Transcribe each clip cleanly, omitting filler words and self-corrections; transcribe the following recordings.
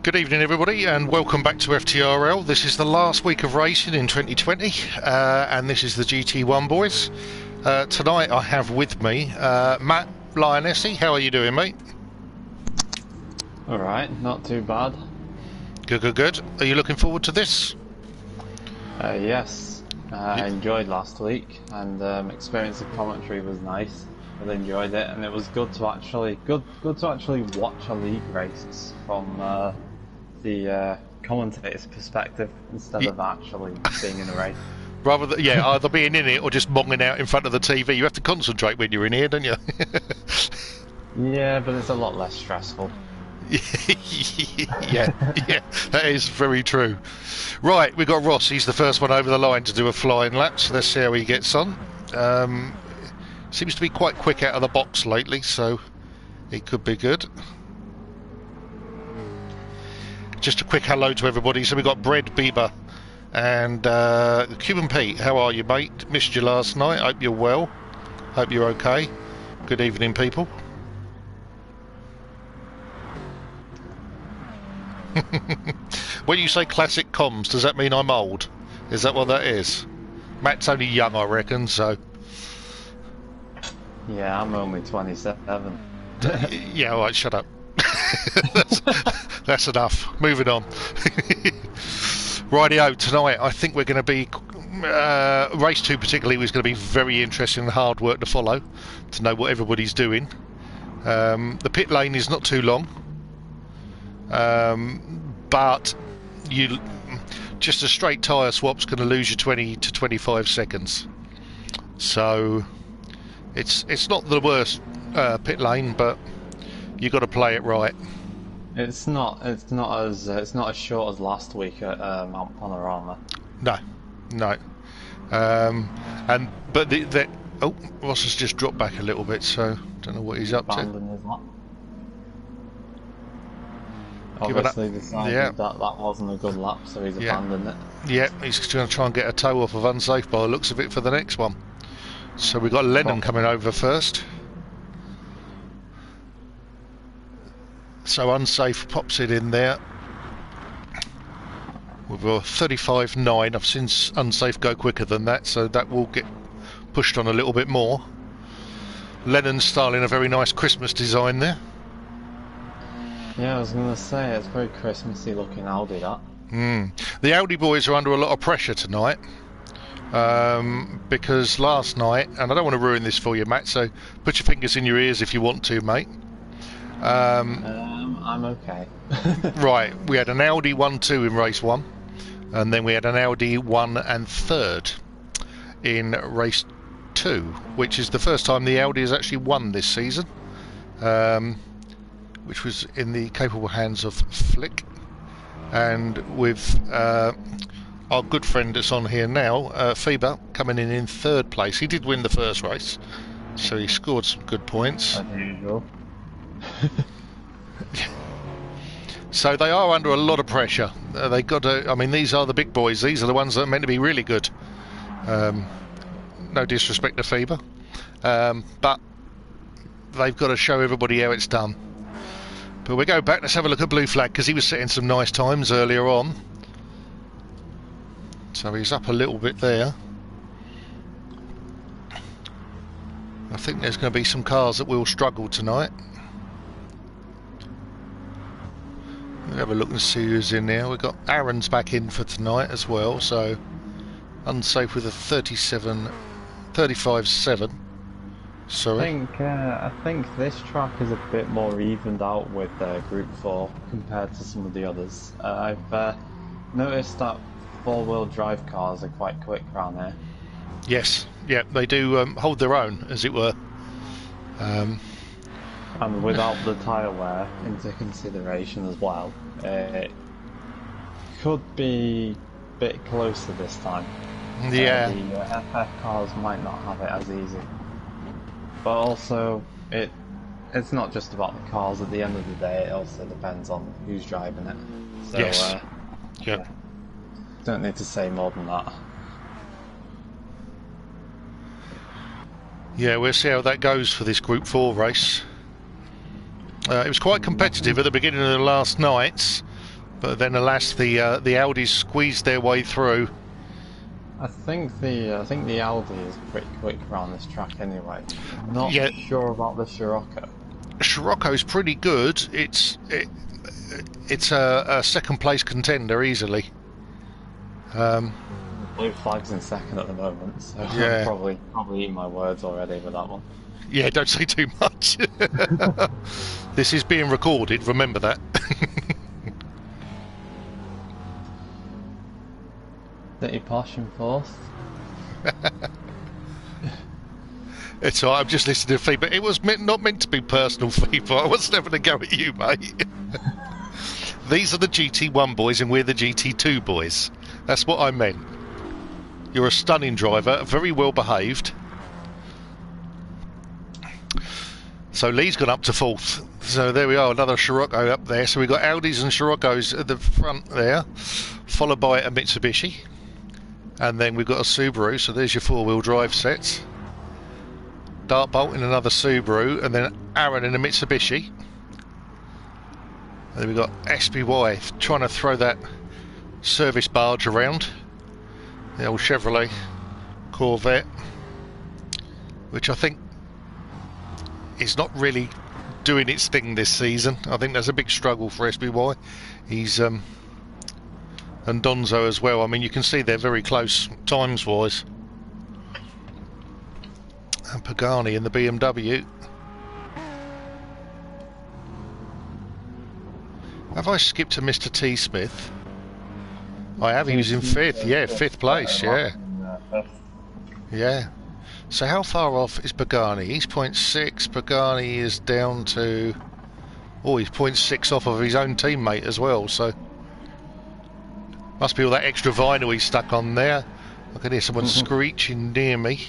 Good evening everybody and welcome back to FTRL. This is the last week of racing in 2020 and this is the GT1 boys. Tonight I have with me Matt Lionessi. How are you doing, mate? Alright, not too bad. Good. Are you looking forward to this? Yes, I enjoyed last week and experience of commentary was nice. Really enjoyed it, and it was good to actually watch a league race from the commentator's perspective instead of actually being in a race. Rather than, either being in it or just monging out in front of the TV. You have to concentrate when you're in here, don't you? Yeah, but it's a lot less stressful. yeah, that is very true. Right, we've got Ross. He's the first one over the line to do a flying lap, so let's see how he gets on. Seems to be quite quick out of the box lately, so it could be good. Just a quick hello to everybody. So we've got Bread Bieber and Cuban Pete. How are you, mate? Missed you last night. Hope you're well. Hope you're okay. Good evening, people. When you say classic comms, does that mean I'm old? Is that what that is? Matt's only young, I reckon, so... Yeah, I'm only 27. Yeah, alright, shut up. That's enough. Moving on. Rightio, tonight I think we're going to be... race 2 particularly was going to be very interesting and hard work to follow, to know what everybody's doing. The pit lane is not too long. But just a straight tyre swap's going to lose you 20 to 25 seconds. So it's not the worst pit lane, but you got to play it right. It's not as short as last week at Mount Panorama. No. But Ross has just dropped back a little bit, so don't know what he's up to. Obviously decided that wasn't a good lap, so he's abandoned it. Yeah, he's going to try and get a toe off of unsafe by the looks of it for the next one. So we've got Lennon coming over first. So unsafe pops it in there. With a 35.9. I've seen unsafe go quicker than that, so that will get pushed on a little bit more. Lennon's styling a very nice Christmas design there. Yeah, I was going to say, it's very Christmassy looking Audi, that. The Audi boys are under a lot of pressure tonight. Because last night, and I don't want to ruin this for you, Matt, so put your fingers in your ears if you want to, mate. I'm okay. Right, we had an Audi 1-2 in race 1, and then we had an Audi 1 and 3rd in race 2, which is the first time the Audi has actually won this season. Which was in the capable hands of Flick, and with our good friend that's on here now, Faber, coming in 3rd place. He did win the first race, so he scored some good points. As usual. So they are under a lot of pressure. They got to. I mean, these are the big boys. These are the ones that are meant to be really good. No disrespect to Faber, but they've got to show everybody how it's done. But we go back, let's have a look at Blue Flag, because he was setting some nice times earlier on. So he's up a little bit there. I think there's going to be some cars that will struggle tonight. We'll have a look and see who's in there. We've got Aaron's back in for tonight as well, so unsafe with a 35.7. Sorry. I think this track is a bit more evened out with Group 4 compared to some of the others. I've noticed that 4-wheel drive cars are quite quick around here. Yes, yeah, they do hold their own, as it were. And without the tyre wear into consideration as well, it could be a bit closer this time. Yeah. The FF cars might not have it as easy. But also, it's not just about the cars. At the end of the day, it also depends on who's driving it. So, yes. Yeah. Don't need to say more than that. Yeah, we'll see how that goes for this Group 4 race. It was quite competitive at the beginning of the last nights. But then, alas, the Audis squeezed their way through. I think the Audi is pretty quick around this track anyway. I'm not sure about the Scirocco. Scirocco's pretty good. It's a second place contender easily. Blue flag's in second at the moment, so yeah. I'm probably eating my words already with that one. Yeah, don't say too much. This is being recorded, remember that. Dirty Posh in fourth. It's alright, I'm just listening to feedback. It was not meant to be personal feedback. I wasn't having a go at you, mate. These are the GT1 boys and we're the GT2 boys. That's what I meant. You're a stunning driver, very well behaved. So Lee's gone up to fourth. So there we are, another Scirocco up there. So we've got Audis and Sciroccos at the front there, followed by a Mitsubishi. And then we've got a Subaru, so there's your four-wheel drive sets. Dartbolt in another Subaru, and then Aaron in a Mitsubishi. And then we've got SBY trying to throw that service barge around. The old Chevrolet Corvette, which I think is not really doing its thing this season. I think there's a big struggle for SBY. He's and Donzo as well. I mean, you can see they're very close times wise. And Pagani in the BMW. Have I skipped to Mr. T Smith? I have. He was in fifth. Yeah, fifth place. Yeah. Yeah. So how far off is Pagani? He's 0.6. Pagani is down to... Oh, he's 0.6 off of his own teammate as well, so... Must be all that extra vinyl he's stuck on there. I can hear someone screeching near me.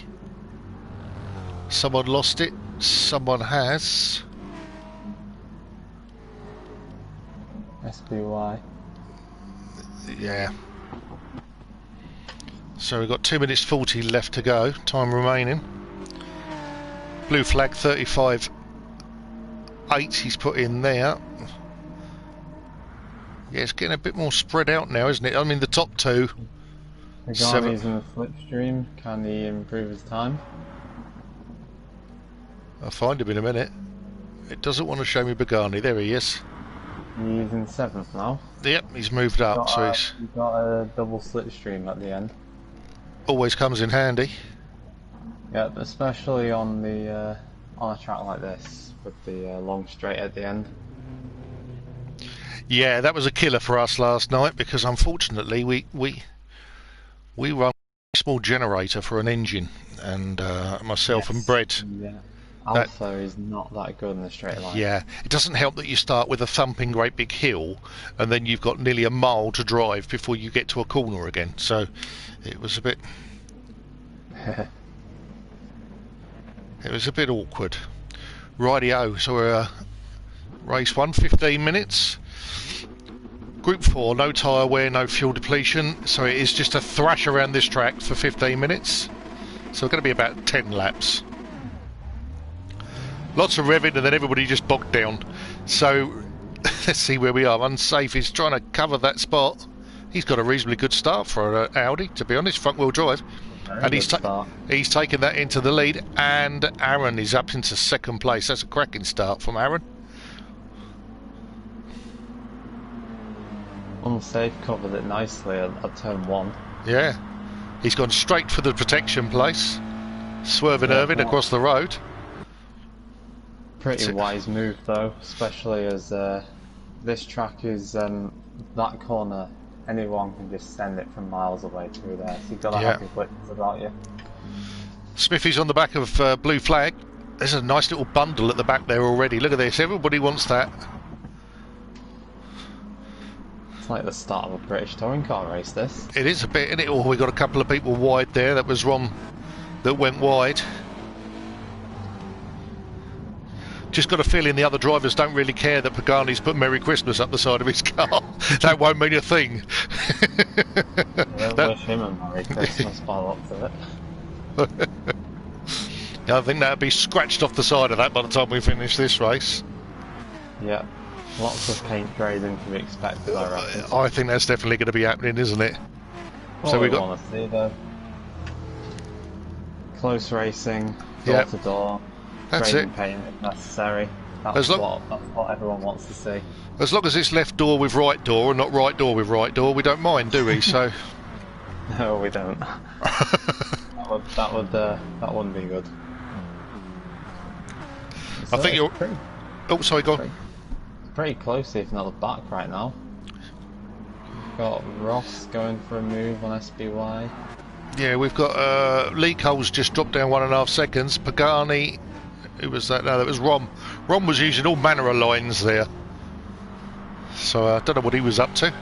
Someone lost it. Someone has. SBY. Yeah. So we've got 2 minutes 40 left to go. Time remaining. Blue flag 35.8 he's put in there. Yeah, it's getting a bit more spread out now, isn't it? I mean, the top two. Pagani's in the slipstream. Can he improve his time? I'll find him in a minute. It doesn't want to show me Pagani. There he is. He's in seventh now. Yep, he's moved up. He's got a double slipstream at the end. Always comes in handy. Yeah, especially on the on a track like this with the long straight at the end. Yeah, that was a killer for us last night because unfortunately we run a small generator for an engine, and myself and Brett. Yeah. Alpha is not that good in the straight line. Yeah, it doesn't help that you start with a thumping great big hill and then you've got nearly a mile to drive before you get to a corner again. So it was a bit it was a bit awkward. Rightio, so we're race 1, 15 minutes. Group 4, no tyre wear, no fuel depletion, so it is just a thrash around this track for 15 minutes. So it's going to be about 10 laps. Lots of revving and then everybody just bogged down. So let's see where we are. Unsafe is trying to cover that spot. He's got a reasonably good start for an Audi, to be honest, front wheel drive. And he's taken that into the lead, and Aaron is up into second place. That's a cracking start from Aaron. Unsafe covered it nicely at turn 1. Yeah, he's gone straight for the protection place, swerving Irving across the road. Pretty wise move though, especially as this track is that corner. Anyone can just send it from miles away through there, so you've got to have your wits about you. Smithy's on the back of blue flag. There's a nice little bundle at the back there already. Look at this, everybody wants that. It's like the start of a British touring car race, this. It is a bit, isn't it? Oh, we got a couple of people wide there. That was Ron that went wide. Just got a feeling the other drivers don't really care that Pagani's put Merry Christmas up the side of his car. That won't mean a thing. Wish him a Merry Christmas by the looks of it. I think that'll be scratched off the side of that by the time we finish this race. Yeah. Lots of paint grading to be expected, I reckon. I think that's definitely going to be happening, isn't it? What So we we got want to see though. Close racing, door Yep. to door, That's grading it. paint if necessary. As That's long- what everyone wants to see. As long as it's left door with right door and not right door with right door, we don't mind, do we? So No, we don't. That wouldn't be good. I think you're. pretty, Oh, sorry, go on. pretty close, if not the back right now. Got Ross going for a move on SBY. Yeah, we've got Lee Cole's just dropped down 1.5 seconds. Pagani, who was that? No, that was Rom. Rom was using all manner of lines there. So I don't know what he was up to.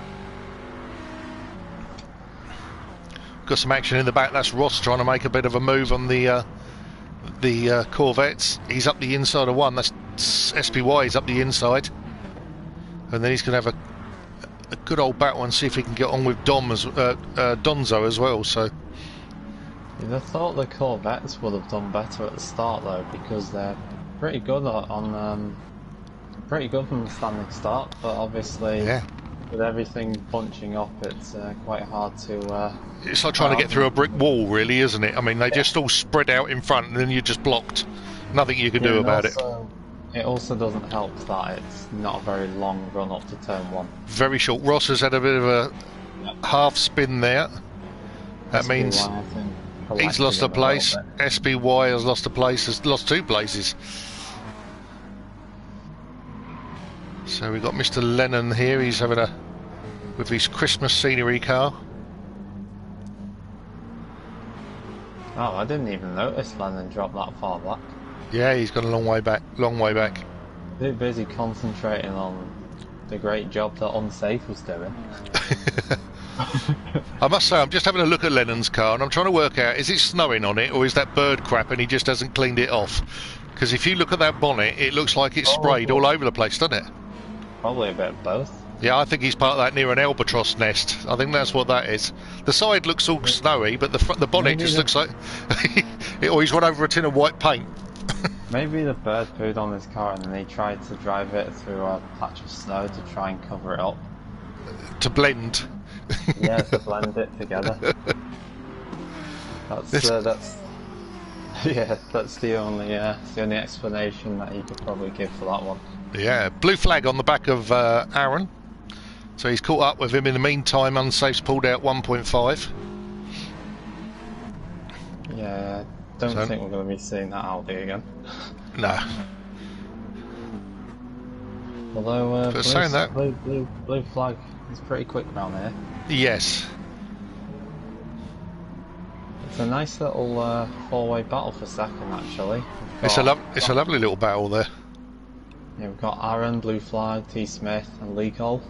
Got some action in the back. That's Ross trying to make a bit of a move on the Corvettes. He's up the inside of one. That's SPY. He's up the inside, and then he's going to have a good old battle and see if he can get on with Donzo as well. So You'd have thought the Corvettes would have done better at the start though, because they're pretty good pretty good from the standing start. But obviously, yeah, with everything bunching up, it's quite hard to. it's like trying to get through a brick wall, really, isn't it? I mean, they just all spread out in front, and then you're just blocked. Nothing you can do about it. It also doesn't help that it's not a very long run up to turn one. Very short. Ross has had a bit of a half spin there. That means he's lost a place. SBY has lost a place, has lost 2 places. So we've got Mr. Lennon here. He's having with his Christmas scenery car. Oh, I didn't even notice Lennon dropped that far back. Yeah, he's gone a long way back. Long way back. Too busy concentrating on the great job that Unsafe was doing. I must say, I'm just having a look at Lennon's car, and I'm trying to work out, is it snowing on it, or is that bird crap and he just hasn't cleaned it off? Because if you look at that bonnet, it looks like it's sprayed all over the place, doesn't it? Probably a bit of both. Yeah, I think he's part of that near an albatross nest. I think that's what that is. The side looks all snowy, but the bonnet just looks like he's run over a tin of white paint. Maybe the bird pooed on his car and then he tried to drive it through a patch of snow to try and cover it up. To blend. Yeah, to blend it together. That's the only explanation that you could probably give for that one. Yeah, blue flag on the back of Aaron. So he's caught up with him. In the meantime, Unsafe's pulled out 1.5. Yeah, don't think we're going to be seeing that Audi again. No. Although saying that, blue flag is pretty quick round here. Yes. It's a nice little four-way battle for second, actually. It's a lovely little battle there. Yeah, we've got Aaron, blue flag, T. Smith, and Lee Cole.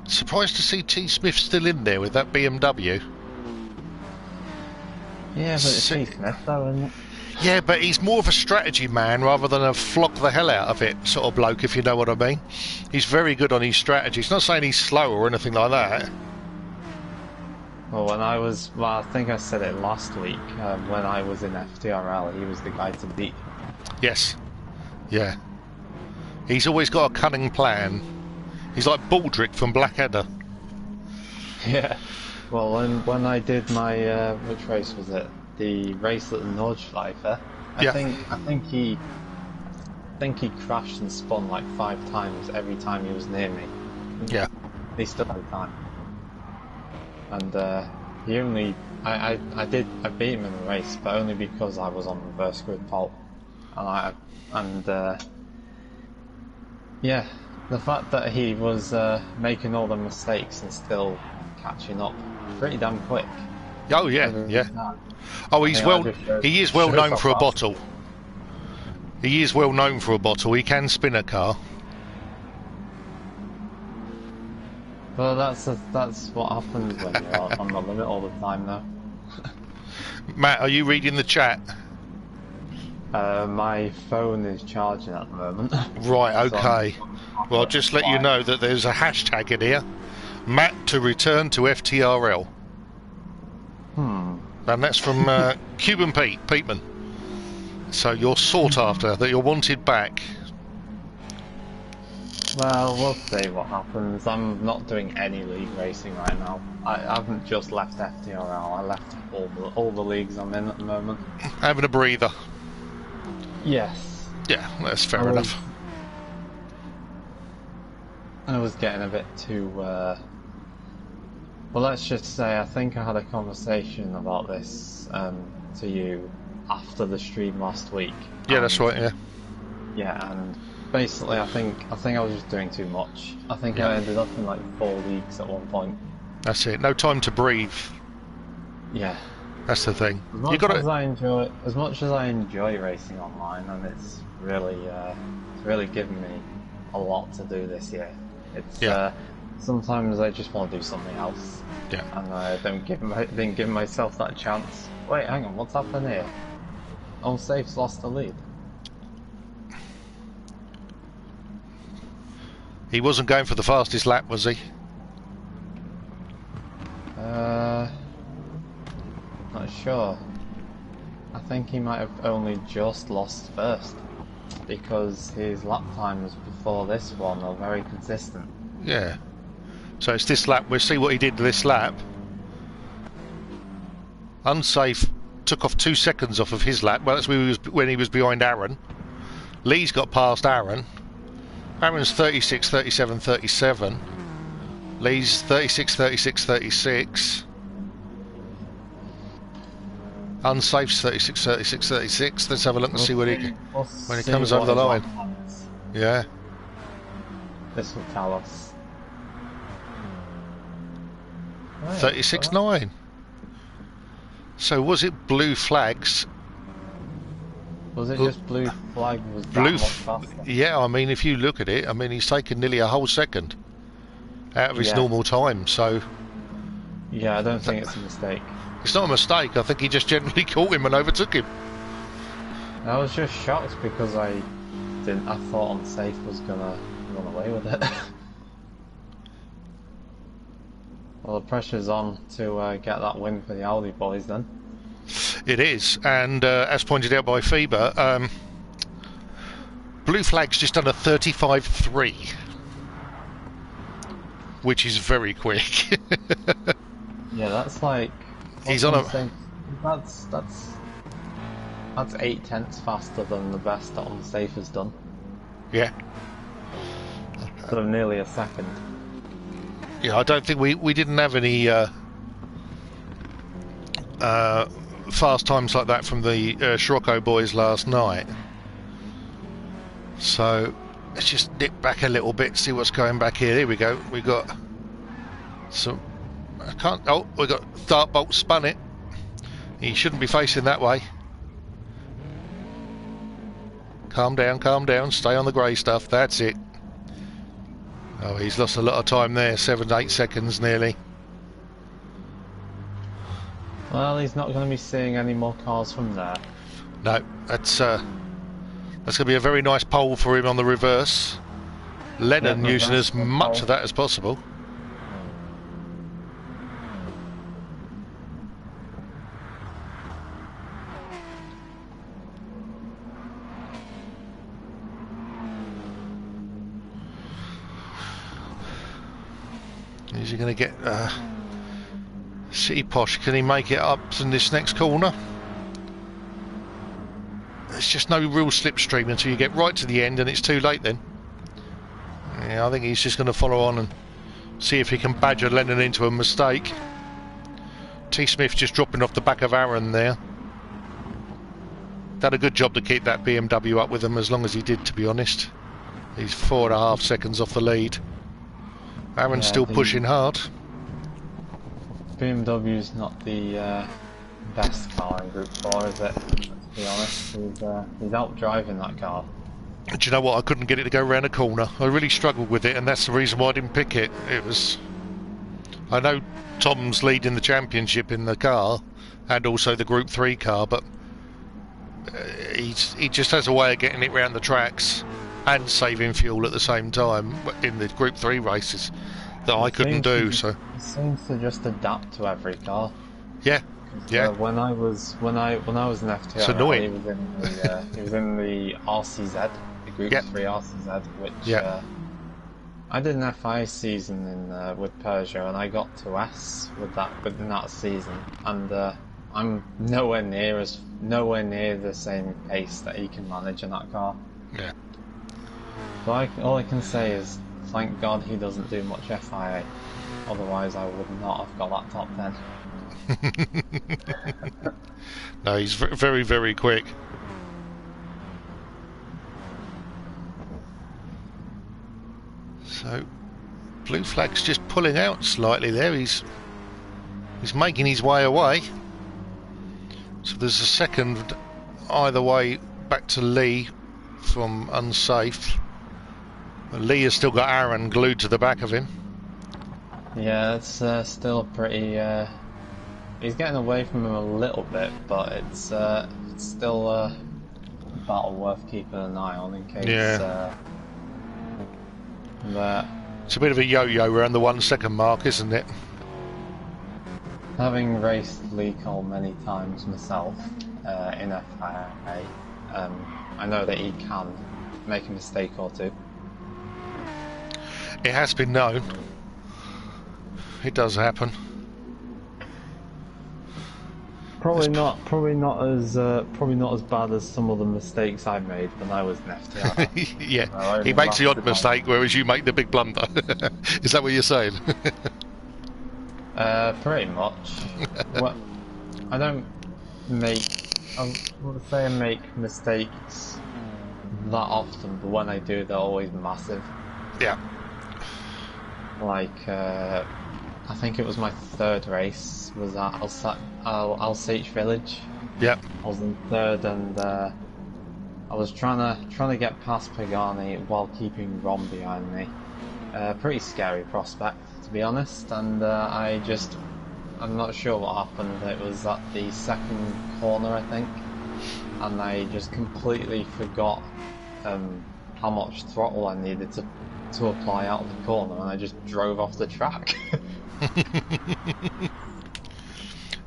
Surprised to see T. Smith still in there with that BMW. Yeah, but it's T. Smith though, isn't it? Yeah, but he's more of a strategy man rather than a flock the hell out of it sort of bloke, if you know what I mean. He's very good on his strategy. It's not saying he's slow or anything like that. Well, I think I said it last week, when I was in FTRL, he was the guy to beat. Yes. Yeah. He's always got a cunning plan. He's like Baldrick from Blackadder. Yeah. Well, when I did my, which race was it? The race at the Nordschleife. I think he crashed and spun like 5 times every time he was near me. Yeah. He still had time. And I beat him in the race, but only because I was on reverse grid pole. Yeah, the fact that he was making all the mistakes and still catching up pretty damn quick. Oh yeah, yeah. Oh, he is well known for a bottle. He is well known for a bottle. He can spin a car. Well, that's what happens when you're on the limit all the time, though. Matt, are you reading the chat? My phone is charging at the moment. Right, okay. Well, I'll just let you know that there's a hashtag in here. Matt to return to FTRL. And that's from Cuban Peteman. So you're sought after, that you're wanted back. Well, we'll see what happens. I'm not doing any league racing right now. I haven't just left FTRL. I left all the leagues I'm in at the moment. Having a breather. Yes. Yeah, that's fair enough. I was getting a bit too. Well, let's just say I think I had a conversation about this to you after the stream last week. Yeah, that's right. Yeah. Yeah, and basically, I think I was just doing too much. I think I ended up in like 4 leagues at one point. That's it. No time to breathe. Yeah, that's the thing. As much as I enjoy racing online, and it's really given me a lot to do this year. It's sometimes I just want to do something else. Yeah. And I didn't give myself that chance. Wait, hang on, what's happened here? Unsafe's lost the lead. He wasn't going for the fastest lap, was he? Not sure. I think he might have only just lost first, because his lap times before this one are very consistent. Yeah. So it's this lap. We'll see what he did this lap. Unsafe took off 2 seconds off of his lap. Well, that's when he was behind Aaron. Lee's got past Aaron. Aaron's 36, 37, 37. Lee's 36, 36, 36. Unsafe's 36, 36, 36. Let's have a look and see when he comes over the line. Yeah. This will tell us. 36.9. So was it blue flags? Was it just blue flag was that much faster? Yeah, I mean, if you look at it, I mean, he's taken nearly a whole second out of his normal time, so... Yeah, I don't think it's a mistake. It's not a mistake, I think he just generally caught him and overtook him. I was just shocked because I thought Unsafe was gonna run away with it. Well, the pressure's on to get that win for the Audi boys then. It is, and as pointed out by FIBA, blue flag's just done a 35.3, which is very quick. Yeah, that's like... He's on a... That's 8/10 faster than the best that Unsafe has done. Yeah. So nearly a second. Yeah, I don't think we didn't have any fast times like that from the Scirocco boys last night. So let's just dip back a little bit, see what's going back here. Here we go. We got some. I can't. Oh, we got Dartbolt spun it. He shouldn't be facing that way. Calm down, calm down. Stay on the grey stuff. That's it. Oh, he's lost a lot of time there. 7 to 8 seconds nearly. Well, he's not going to be seeing any more cars from there. No, that's going to be a very nice pole for him on the reverse. Lennon using as much of that as possible. Is he going to get City Posh? Can he make it up in this next corner? There's just no real slipstream until you get right to the end and it's too late then. Yeah, I think he's just going to follow on and see if he can badger Lennon into a mistake. T. Smith just dropping off the back of Aaron there. Done a good job to keep that BMW up with him as long as he did, to be honest. He's 4.5 seconds off the lead. Aaron's still pushing hard. BMW's not the best car in Group 4, is it? To be honest, he's out driving that car. Do you know what? I couldn't get it to go around a corner. I really struggled with it, and that's the reason why I didn't pick it. It was... I know Tom's leading the championship in the car, and also the Group 3 car, but he just has a way of getting it round the tracks and saving fuel at the same time in the Group 3 races that I couldn't do. So it seems to just adapt to every car. Yeah, yeah. When I was in FTRL, it's annoying. He was in the RCZ, the Group 3 RCZ, which I did an FI season with Peugeot, and I got to S within that season, and I'm nowhere near the same pace that he can manage in that car. Yeah. So all I can say is, thank God he doesn't do much FIA. Otherwise, I would not have got that top 10. No, he's very, very quick. So, blue flag's just pulling out slightly there. He's making his way away. So there's a second either way back to Lee from unsafe. But Lee has still got Aaron glued to the back of him. Yeah, it's still pretty. He's getting away from him a little bit, but it's still a battle worth keeping an eye on in case. Yeah. But it's a bit of a yo-yo around the 1 second mark, isn't it? having raced Lee Cole many times myself in FIA, I know that he can make a mistake or two. It has been known. It does happen. Probably not as bad as some of the mistakes I made when I was in FTRL. Yeah, he makes the odd mistake, whereas you make the big blunder. Is that what you're saying? Pretty much. Well, I don't make. I would say I make mistakes that often, but when I do, they're always massive. Yeah. Like, I think it was my third race was at Alsate Village. Yep. I was in third, and I was trying to get past Pagani while keeping Ron behind me. Pretty scary prospect, to be honest. And I'm not sure what happened. It was at the second corner, I think, and I just completely forgot how much throttle I needed to apply out of the corner, and I just drove off the track.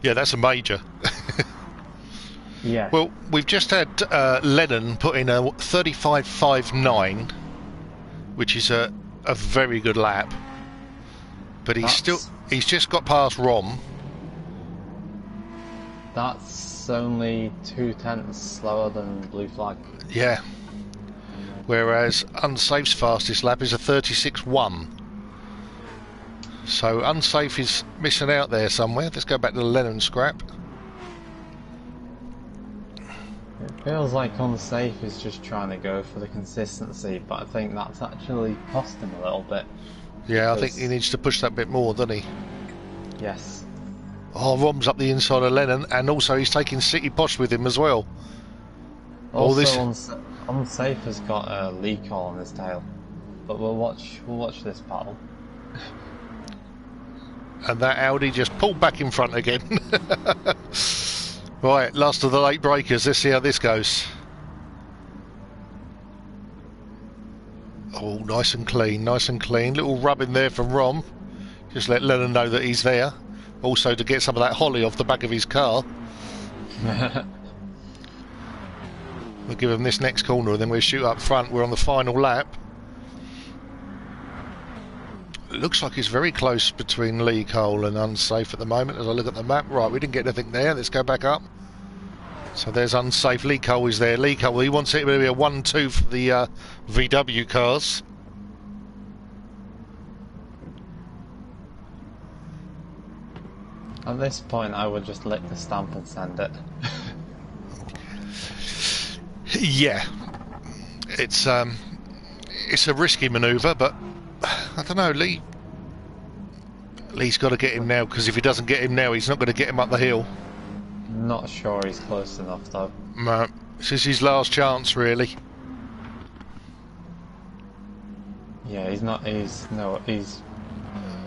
Yeah, that's a major. Yeah. Well, we've just had Lennon put in a 35.59, which is a very good lap, but he's just got past Rom. That's only 2/10 slower than Blue Flag. Yeah. Whereas Unsafe's fastest lap is a 36.1. So Unsafe is missing out there somewhere. Let's go back to the Lennon scrap. It feels like Unsafe is just trying to go for the consistency, but I think that's actually cost him a little bit. Yeah, I think he needs to push that bit more, doesn't he? Yes. Oh, Rom's up the inside of Lennon, and also he's taking City Posh with him as well. Also, Unsafe has got a leak hole on his tail, but we'll watch this battle. And that Audi just pulled back in front again. Right, last of the late breakers. Let's see how this goes. Oh, nice and clean, nice and clean. Little rub in there from Rom. Just let Lennon know that he's there. Also to get some of that holly off the back of his car. We'll give him this next corner and then we'll shoot up front. We're on the final lap. It looks like it's very close between Lee Cole and Unsafe at the moment as I look at the map. Right, we didn't get anything there. Let's go back up. So there's Unsafe. Lee Cole is there. Lee Cole, he wants it to be a 1-2 for the VW cars. At this point, I would just lick the stamp and send it. Yeah. It's a risky manoeuvre, but I don't know, Lee's got to get him now, because if he doesn't get him now, he's not going to get him up the hill. Not sure he's close enough, though. No, this is his last chance, really. Yeah, he's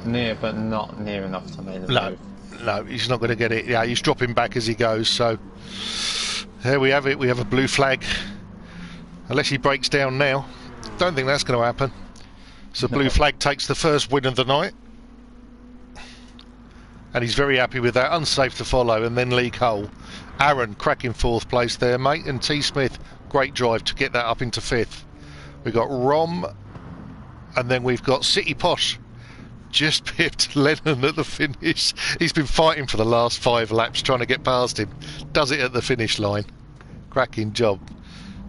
near, but not near enough to make the move. No, he's not going to get it. Yeah, he's dropping back as he goes, so there we have it. We have a blue flag. Unless he breaks down now. Don't think that's going to happen. So blue flag takes the first win of the night. And he's very happy with that. Unsafe to follow, and then Lee Cole. Aaron cracking fourth place there, mate. And T. Smith, great drive to get that up into fifth. We've got Rom And then we've got City Posh just pipped Lennon at the finish. He's been fighting for the last 5 laps trying to get past him. Does it at the finish line. Cracking job.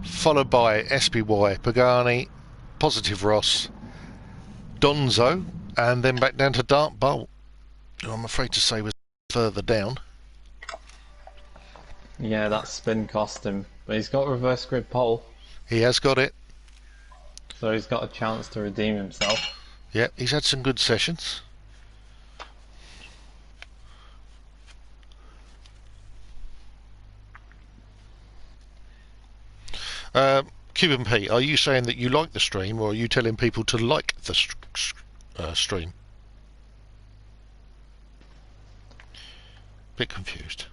Followed by SPY, Pagani, Positive Ross, Donzo, and then back down to Dark Bolt, who I'm afraid to say was further down. Yeah, that spin cost him, but he's got reverse grid pole. He has got it. So he's got a chance to redeem himself. Yeah, he's had some good sessions. Cuban P, are you saying that you like the stream, or are you telling people to like the stream? Bit confused.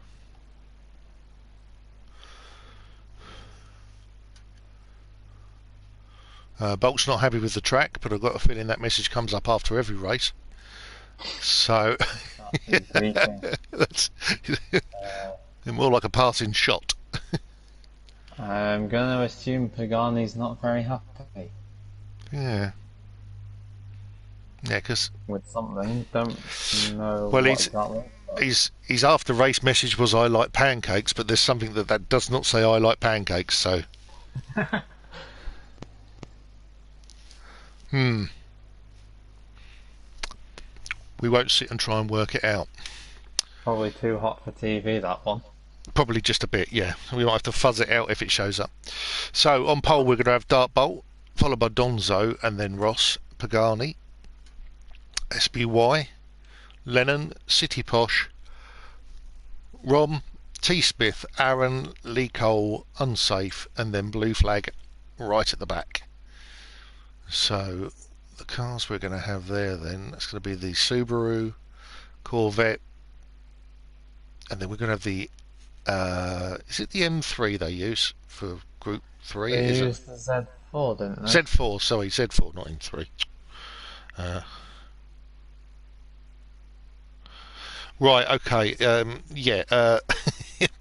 Bolt's not happy with the track, but I've got a feeling that message comes up after every race. So that's more like a passing shot. I'm going to assume Pagani's not very happy. Yeah, because with something, don't know. Well, what exactly. His after race message was "I like pancakes," but there's something that does not say "I like pancakes." So, we won't sit and try and work it out. Probably too hot for TV, that one. Probably just a bit, yeah. We might have to fuzz it out if it shows up. So on pole we're going to have Dark Bolt, followed by Donzo, and then Ross, Pagani, SBY, Lennon, City Posh, Rom, T. Smith, Aaron, Lee Cole, Unsafe, and then Blue Flag right at the back. So the cars we're going to have there then, that's going to be the Subaru, Corvette, and then we're going to have the is it the M3 they use for Group 3? They used the Z4, didn't they? Z4, sorry, Z4, not M3. Right, okay, yeah,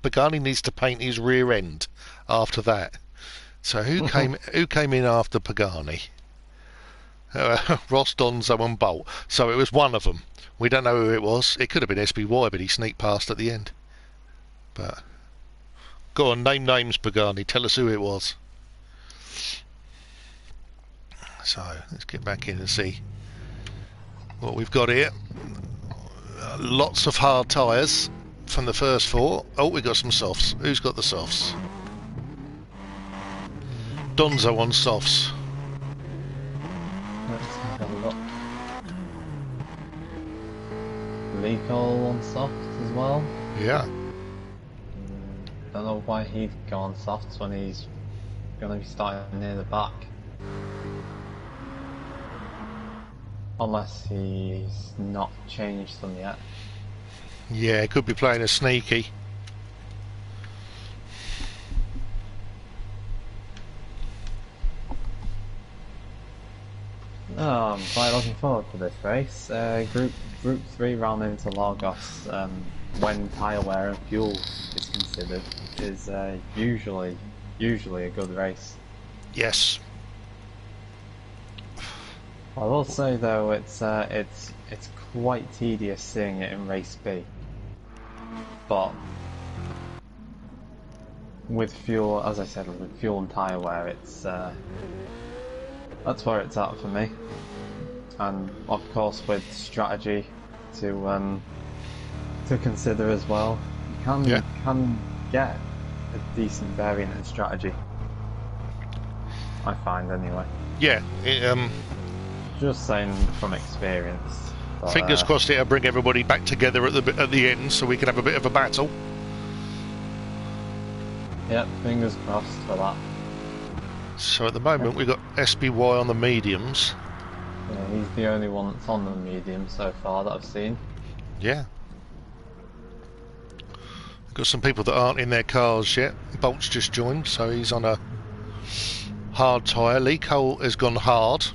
Pagani needs to paint his rear end after that. So who came in after Pagani? Ross, Donzo and Bolt. So it was one of them. We don't know who it was. It could have been SBY, but he sneaked past at the end. But go on, name names, Pagani. Tell us who it was. So let's get back in and see what we've got here. Lots of hard tyres from the first 4. Oh, we've got some softs. Who's got the softs? Donzo on softs. Let's have a look. Lee Cole on soft as well. Yeah. Don't know why he'd go on softs when he's going to be starting near the back. Unless he's not changed them yet. Yeah, could be playing a sneaky. Oh, I'm quite looking forward to this race. Group 3 round Interlagos, when tyre wear and fuel is considered, is usually a good race. Yes. I will say though, it's quite tedious seeing it in race B. But with fuel, as I said, with fuel and tyre wear, it's that's where it's at for me. And of course, with strategy to consider as well, you can get a decent variant in strategy. I find anyway. Yeah. Just saying from experience. But, fingers crossed it'll bring everybody back together at the end, so we can have a bit of a battle. Yep, fingers crossed for that. So at the moment we've got SBY on the mediums. Yeah, he's the only one that's on the medium so far that I've seen. Yeah. We've got some people that aren't in their cars yet. Bolt's just joined, so he's on a hard tyre. Lee Cole has gone hard.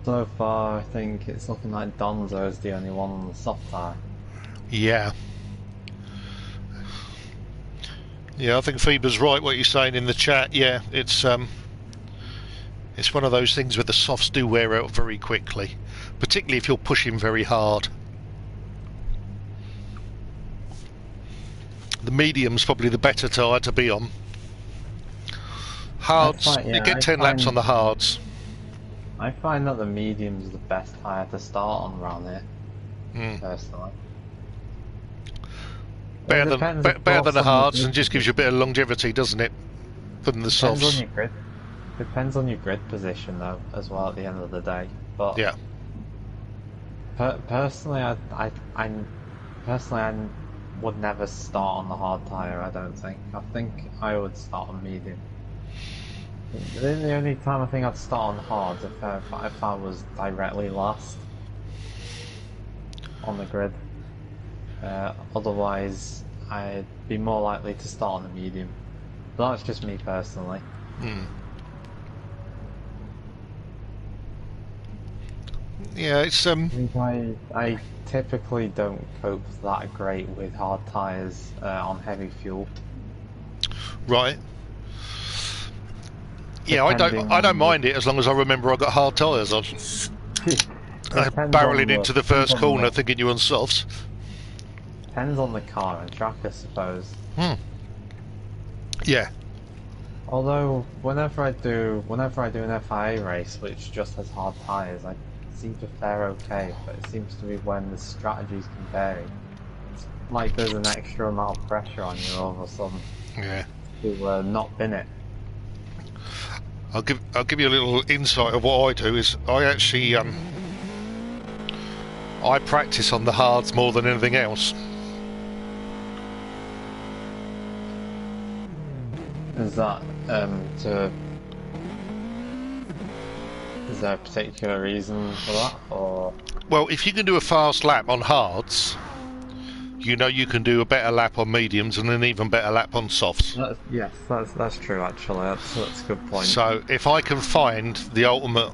So far, I think it's looking like Donzo is the only one on the soft tyre. Yeah. Yeah, I think Phoebe's right what you're saying in the chat. Yeah, it's one of those things where the softs do wear out very quickly, particularly if you're pushing very hard. The medium's probably the better tyre to be on. Hards, you get 10 laps on the hards. I find that the medium's the best tyre to start on around here, personally. Better than the hards, and just gives you a bit of longevity, doesn't it? Than the softs. On your grid. Depends on your grid position, though, as well. At the end of the day, but yeah. Personally, I would never start on the hard tyre. I don't think. I think I would start on medium. The only time I think I'd start on hards if I was directly last on the grid. Otherwise, I'd be more likely to start on the medium. But that's just me personally. Yeah, it's I typically don't cope that great with hard tyres on heavy fuel. Right. Yeah, I don't mind it as long as I remember I've got hard tyres on. Barreling into the first corner thinking you're on softs. Depends on the car and track, I suppose. Yeah. Although whenever I do an FIA race which just has hard tyres, I seem to fare okay. But it seems to be when the strategies can vary. It's like there's an extra amount of pressure on you all of a sudden. Yeah. To not bin it. I'll give you a little insight of what I do. Is I actually I practice on the hards more than anything else. Is that is there a particular reason for that, or? Well, if you can do a fast lap on hards, you know you can do a better lap on mediums and an even better lap on softs. Yes, that's true. Actually, that's a good point. So if I can find the ultimate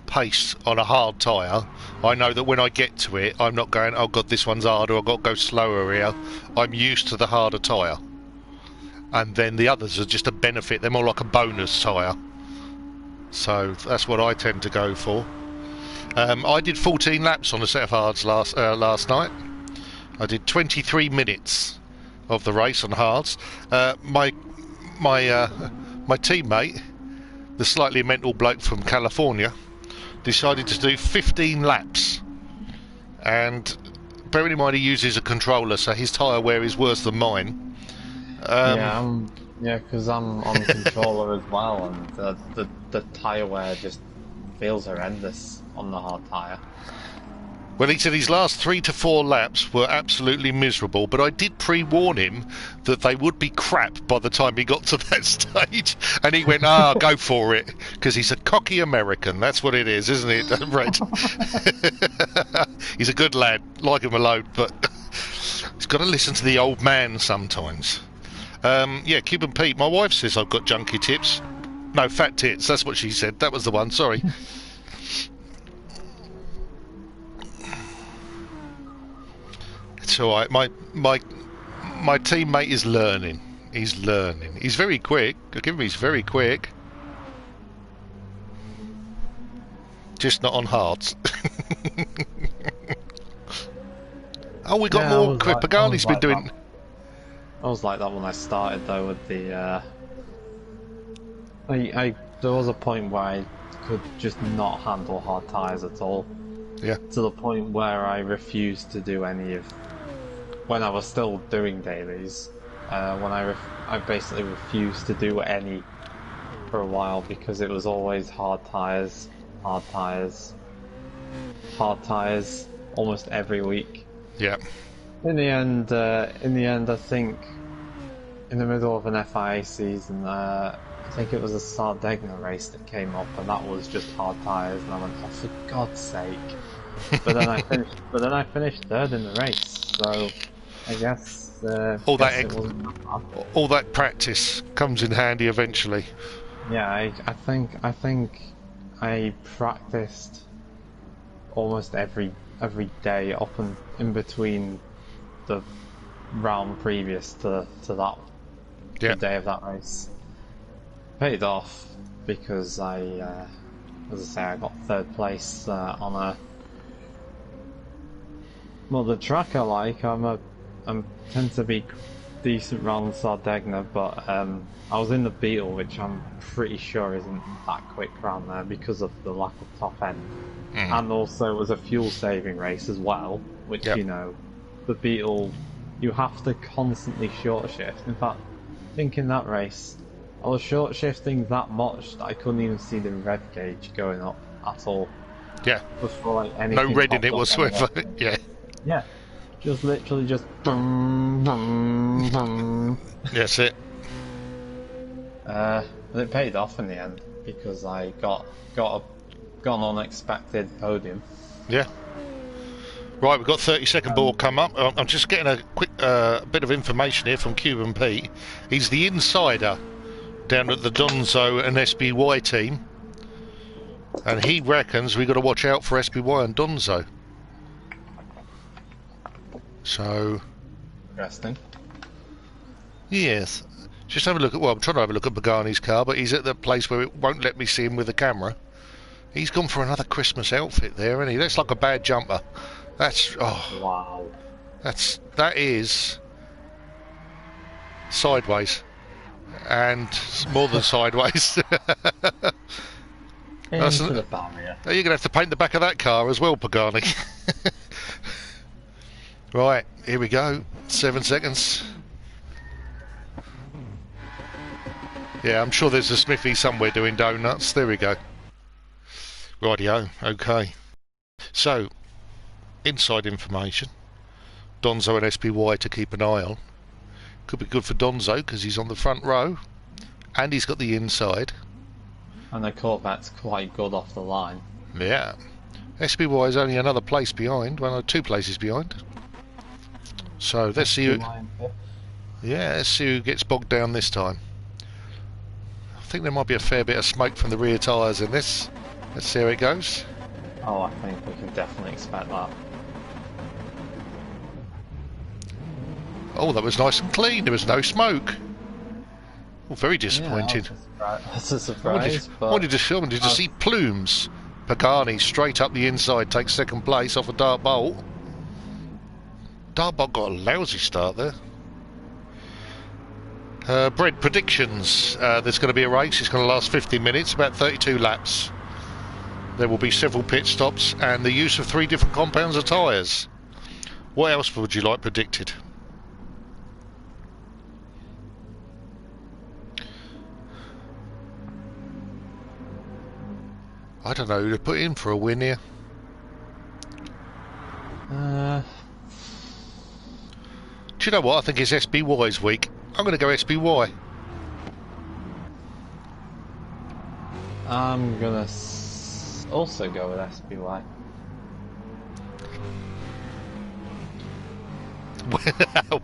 pace on a hard tyre, I know that when I get to it, I'm not going, oh god, this one's harder, I've got to go slower here. I'm used to the harder tyre. And then the others are just a benefit, they're more like a bonus tyre. So that's what I tend to go for. I did 14 laps on a set of hards last night. I did 23 minutes of the race on hards. My teammate, the slightly mental bloke from California, decided to do 15 laps. And bearing in mind he uses a controller, so his tyre wear is worse than mine. Yeah, because I'm on controller as well, and the tyre wear just feels horrendous on the hard tyre. Well, he said his last 3 to 4 laps were absolutely miserable, but I did pre-warn him that they would be crap by the time he got to that stage. And he went, go for it, because he's a cocky American. That's what it is, isn't it, Red? He's a good lad, like him alone, but he's got to listen to the old man sometimes. Yeah, Cuban Pete, my wife says I've got junky tips. No, fat tits, that's what she said. That was the one, sorry. It's alright, my teammate is learning. He's learning. He's very quick. I give him he's very quick. Just not on hards. Oh, we got more. Pagani's been doing. I was like that when I started though with the. There was a point where I could just not handle hard tyres at all. Yeah. To the point where I refused to do any of. When I was still doing dailies, when I basically refused to do any for a while because it was always hard tyres, almost every week. Yeah. In the end, I think in the middle of an FIA season, I think it was a Sardinia race that came up, and that was just hard tyres, and I went, oh, for God's sake! But then I finished third in the race, so I guess all that practice comes in handy eventually. Yeah, I think I practiced almost every day up and in between the round previous to that Yeah. the day of that race. Paid off because as I say, I got third place on a. Well, the track I like, I tend to be decent around Sardegna, but I was in the Beetle, which I'm pretty sure isn't that quick around there because of the lack of top end. And also it was a fuel saving race as well, which, you know, the Beetle, you have to constantly short shift. In fact, I think in that race, I was short shifting that much that I couldn't even see the red gauge going up at all. Yeah. Before like anything No red in it popped up whatsoever. anyway. Yeah. Yeah. Just literally just boom, boom, boom. That's it. But it paid off in the end because I got an unexpected podium. Yeah. Right, we've got 30-second ball come up. I'm just getting a quick bit of information here from Cuban Pete. He's the insider down at the Donzo and SBY team, and he reckons we've got to watch out for SBY and Donzo. So, Interesting. yes. Just have a look at, well, I'm trying to have a look at Pagani's car, but he's at the place where it won't let me see him with the camera. He's gone for another Christmas outfit there, isn't he? That's like a bad jumper. That's, oh. Wow. That is sideways. And more than sideways. Into the barrier. You're going to have to paint the back of that car as well, Pagani. Right, here we go. 7 seconds. Yeah, I'm sure there's a Smithy somewhere doing donuts. There we go. Rightio, okay. So, inside information. Donzo and SPY to keep an eye on. Could be good for Donzo because he's on the front row. And he's got the inside. And the Corvette's quite good off the line. Yeah. SPY is only another place behind. Well, no, 2 places behind. So, let's see who... Yeah, let's see who gets bogged down this time. I think there might be a fair bit of smoke from the rear tyres in this. Let's see how it goes. Oh, I think we can definitely expect that. Oh, that was nice and clean. There was no smoke. Oh, very disappointed. Yeah, that's a surprise. I wanted to see plumes. Pagani straight up the inside takes second place off a Dart Bolt. Dart Bolt got a lousy start there. Bread predictions. There's going to be a race. It's going to last 50 minutes, about 32 laps. There will be several pit stops and the use of 3 different compounds of tyres. What else would you like predicted? I don't know who to put in for a win here. Do you know what? I think it's SBY's week. I'm going to go SBY. I'm gonna also go with SBY.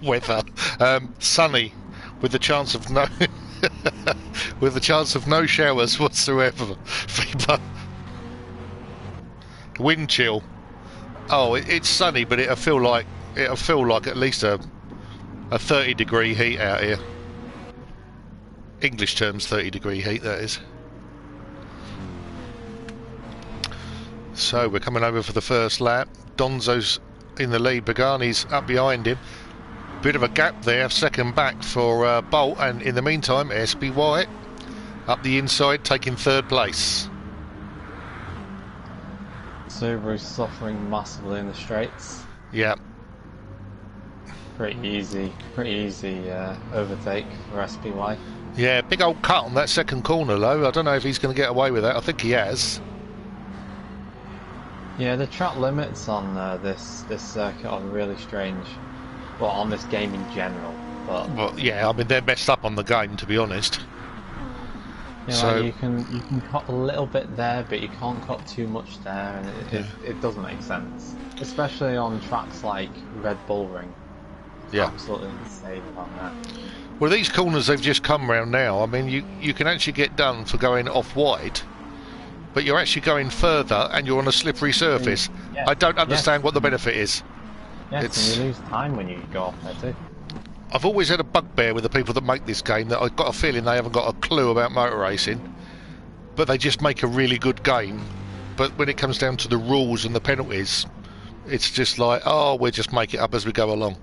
Weather, sunny, with the chance of no, with the chance of no showers whatsoever. Wind chill. Oh, it's sunny, but it'll feel like at least a 30-degree heat out here. English terms, 30-degree heat, that is. So we're coming over for the first lap. Donzo's in the lead. Pagani's up behind him. Bit of a gap there, second back for Bolt, and in the meantime, SBY up the inside, taking third place. Subaru's suffering massively in the straights. Yeah. Pretty easy overtake for SPY. Yeah, big old cut on that second corner though. I don't know if he's going to get away with that. I think he has. Yeah, the track limits on this circuit are really strange. Well, on this game in general. But yeah, I mean they're messed up on the game, to be honest. Yeah, so like you can cut a little bit there, but you can't cut too much there, and it doesn't make sense. Especially on tracks like Red Bull Ring. Yeah. Absolutely insane on that. Well, these corners they've just come round now, I mean, you can actually get done for going off wide, but you're actually going further and you're on a slippery surface. I don't understand what the benefit is. Yes, and you lose time when you go off there too. I've always had a bugbear with the people that make this game, that I've got a feeling they haven't got a clue about motor racing, but they just make a really good game. But when it comes down to the rules and the penalties, it's just like, oh, we'll just make it up as we go along.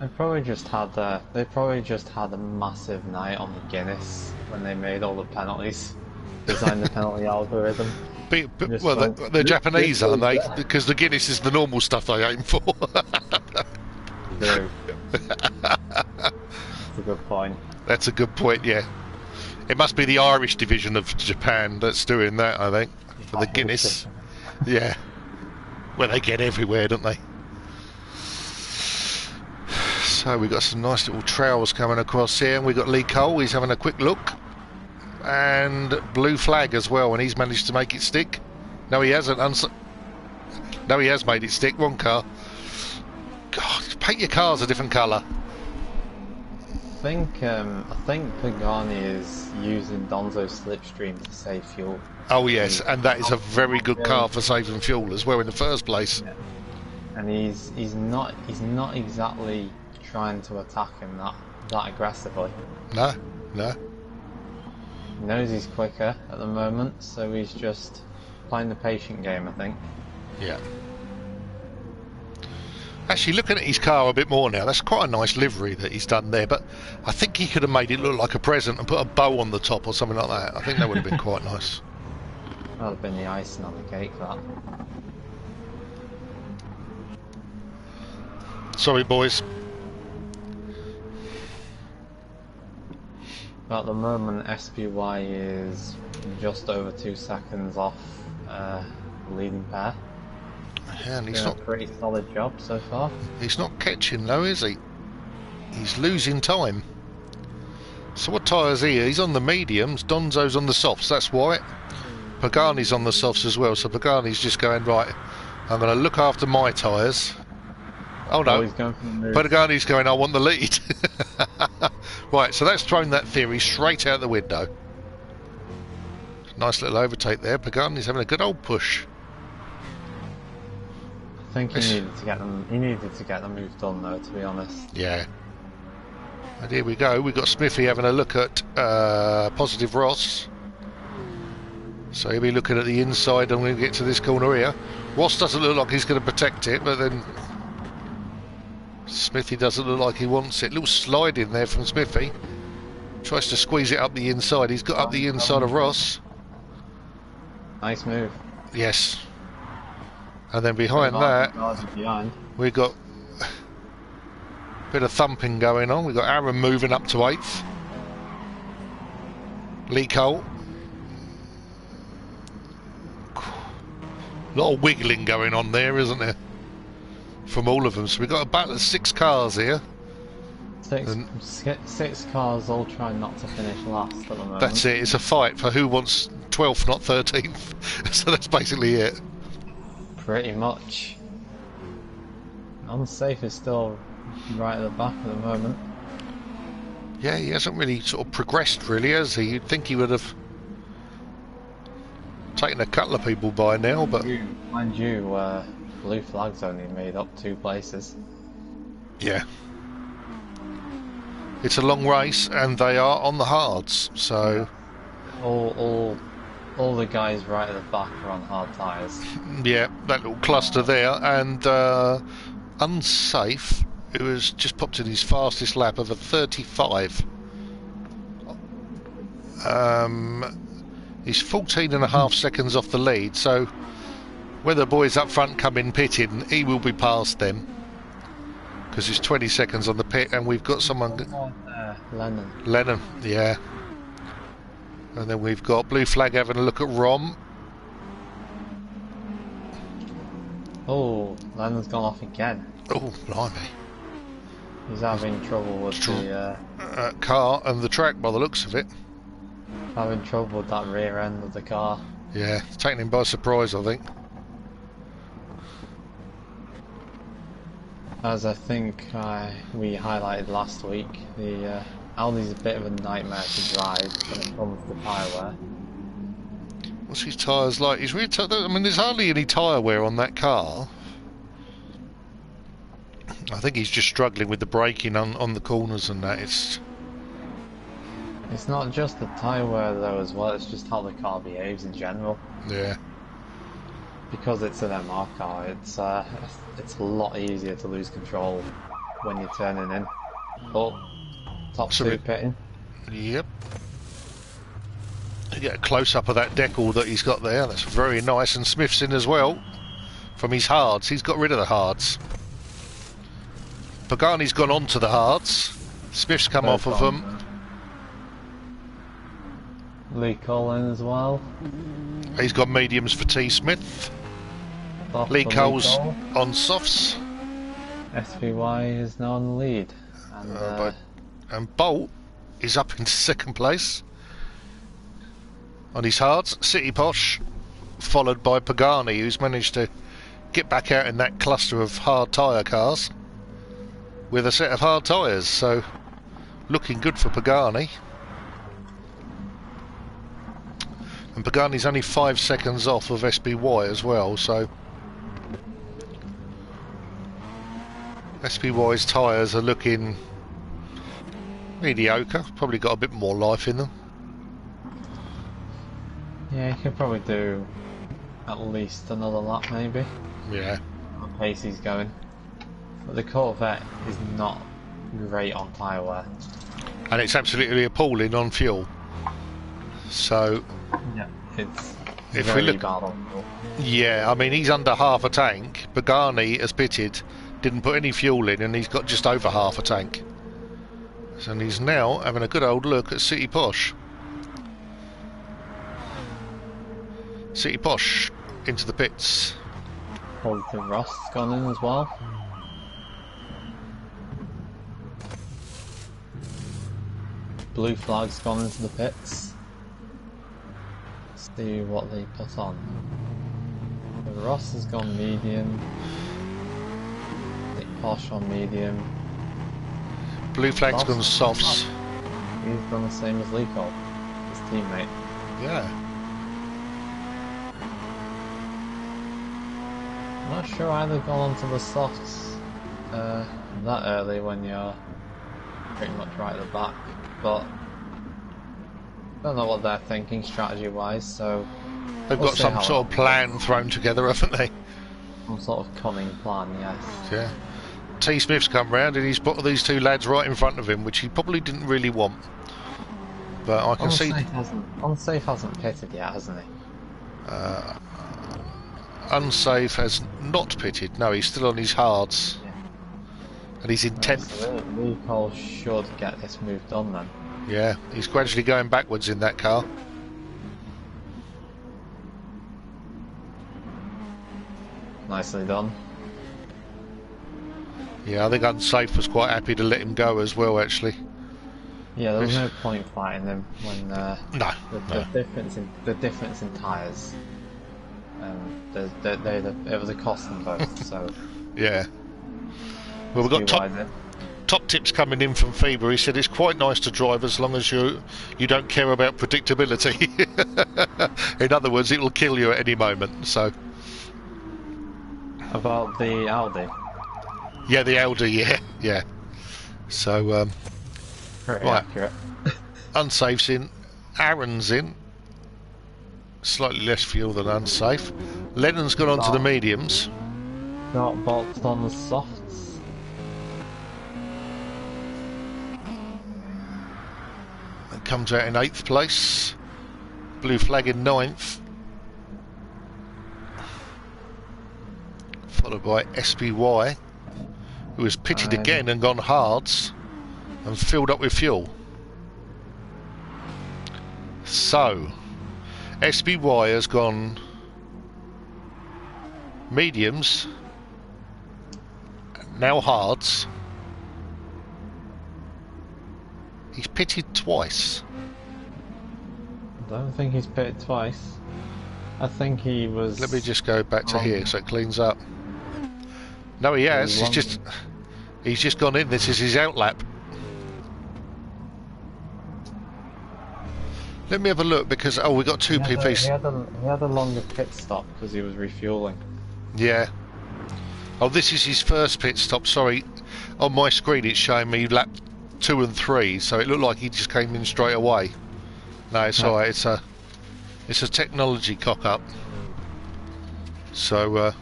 They probably just had a massive night on the Guinness when they made all the penalties, designed the penalty algorithm. Well, they're Japanese, aren't they? Because the Guinness is the normal stuff they aim for. True. That's a good point. That's a good point, yeah. It must be the Irish division of Japan that's doing that, I think, for the Guinness. Yeah. Well, they get everywhere, don't they? So we've got some nice little trails coming across here, and we've got Lee Cole, he's having a quick look. And blue flag as well, and he's managed to make it stick. No, he hasn't. No, he has made it stick. One car. God, paint your cars a different colour. I think Pagani is using Donzo's slipstream to save fuel. Oh yes, and that is a very good car for saving fuel as well in the first place. Yeah. And he's not exactly trying to attack him that aggressively. No. He knows he's quicker at the moment, so he's just playing the patient game, I think. Yeah. Actually, looking at his car a bit more now, that's quite a nice livery that he's done there, but I think he could have made it look like a present and put a bow on the top or something like that. I think that would have been quite nice. That would have been the icing on the cake, that. Sorry, boys. But at the moment, SPY is just over 2 seconds off the leading pair. Yeah, and he's doing not a pretty solid job so far. He's not catching though, is he? He's losing time. So what tyres here? He's on the mediums. Donzo's on the softs. That's why. Pagani's on the softs as well. So Pagani's just going, right, I'm going to look after my tyres. Oh no, he's going for the move. Pagani's going, I want the lead. Right, so that's thrown that theory straight out the window. Nice little overtake there. Pagani's having a good old push. I think he needed to get them. He needed to get the move done, though. To be honest. Yeah. And here we go. We've got Smithy having a look at Positive Ross. So he'll be looking at the inside, and we'll get to this corner here. Ross doesn't look like he's going to protect it, but then Smithy doesn't look like he wants it. Little slide in there from Smithy. Tries to squeeze it up the inside. He's got up the inside of Ross. Nice move. Yes. And then behind that, we've got a bit of thumping going on. We've got Aaron moving up to 8th. Lee Cole. A lot of wiggling going on there, isn't there? From all of them. So we've got a battle of 6 cars here. Six cars all trying not to finish last at the moment. That's it. It's a fight for who wants 12th, not 13th. So that's basically it. Pretty much. Unsafe is still right at the back at the moment. Yeah, he hasn't really sort of progressed, really, has he? You'd think he would have taken a couple of people by now, but... Mind you, blue flag's only made up 2 places. Yeah. It's a long race, and they are on the hards, so... All the guys right at the back are on hard tyres. Yeah, that little cluster there, and Unsafe, who has just popped in his fastest lap of a 35. He's 14.5 seconds off the lead, so when the boys up front come in pitting, he will be past them. Because he's 20 seconds on the pit, and we've got someone... Lennon, yeah. And then we've got blue flag having a look at Rom. Oh, Lennon's gone off again. Oh, blimey. He's having trouble with the... car and the track by the looks of it. Having trouble with that rear end of the car. Yeah, it's taking him by surprise, I think. As I think we highlighted last week, the Audi's a bit of a nightmare to drive when it comes to tyre wear. What's his tyres like? He's really I mean, there's hardly any tyre wear on that car. I think he's just struggling with the braking on the corners and that. It's not just the tyre wear though as well, it's just how the car behaves in general. Yeah. Because it's an MR car, it's a lot easier to lose control when you're turning in. Oh, top two pitting. Yep. You get a close-up of that decal that he's got there. That's very nice. And Smith's in as well from his hards. He's got rid of the hards. Pagani's gone on to the hards. Smith's come off of them. Lee Colin as well. He's got mediums for T. Smith. Lee Cole's on softs. SPY is now on the lead. And Bolt is up into second place on his hards. City Posh followed by Pagani, who's managed to get back out in that cluster of hard tyre cars with a set of hard tyres, so looking good for Pagani. And Pagani's only 5 seconds off of SPY as well, so SPY's tyres are looking mediocre, probably got a bit more life in them. Yeah, you could probably do at least another lap maybe. Yeah. At the pace he's going. But the Corvette is not great on tyre wear. And it's absolutely appalling on fuel. So yeah, it's if very we look, bad on fuel. Yeah, I mean he's under half a tank. Pagani has pitted, didn't put any fuel in, and he's got just over half a tank. And he's now having a good old look at City Posh. City Posh into the pits. Positive Rost's gone in as well. Blue Flag's gone into the pits. Let's see what they put on. The Ross has gone medium. Nick Posh on medium. Blue Flag's gone softs. He's done the same as Lee Cole, his teammate. Yeah. I'm not sure why they've gone onto the softs that early when you're pretty much right at the back, but I don't know what they're thinking strategy wise, so they've got some sort of plan thrown together, haven't they? Some sort of cunning plan, yes. Yeah. T. Smith's come round and he's put these two lads right in front of him, which he probably didn't really want. But I can see... Unsafe hasn't pitted yet, hasn't he? Unsafe has not pitted. No, he's still on his hards. Yeah. And he's in 10th. So Lee Cole should get this move done then. Yeah, he's gradually going backwards in that car. Nicely done. Yeah, I think Unsafe was quite happy to let him go as well, actually. Yeah, there was no point fighting him when the difference in tyres. It was a cost in both. So yeah. Well, we've got top tips coming in from Faber. He said it's quite nice to drive as long as you don't care about predictability. In other words, it will kill you at any moment. So about the Audi. Yeah, the Audi. Yeah. So pretty right. accurate. Unsafe's in. Aaron's in. Slightly less fuel than Unsafe. Lennon's gone on to the mediums. Not bolted on the softs. It comes out in 8th place. Blue Flag in 9th. Followed by SPY, who has pitted again and gone hards and filled up with fuel. So SPY has gone mediums, now hards. He's pitted twice. I don't think he's pitted twice. I think he was... Let me just go back to here so it cleans up. No, he has. He's just gone in. This is his outlap. Let me have a look because we got two PPs. He had a longer pit stop because he was refueling. Yeah. Oh, this is his first pit stop. Sorry, on my screen it's showing me lap 2 and 3, so it looked like he just came in straight away. No, it's alright. It's a technology cock up. So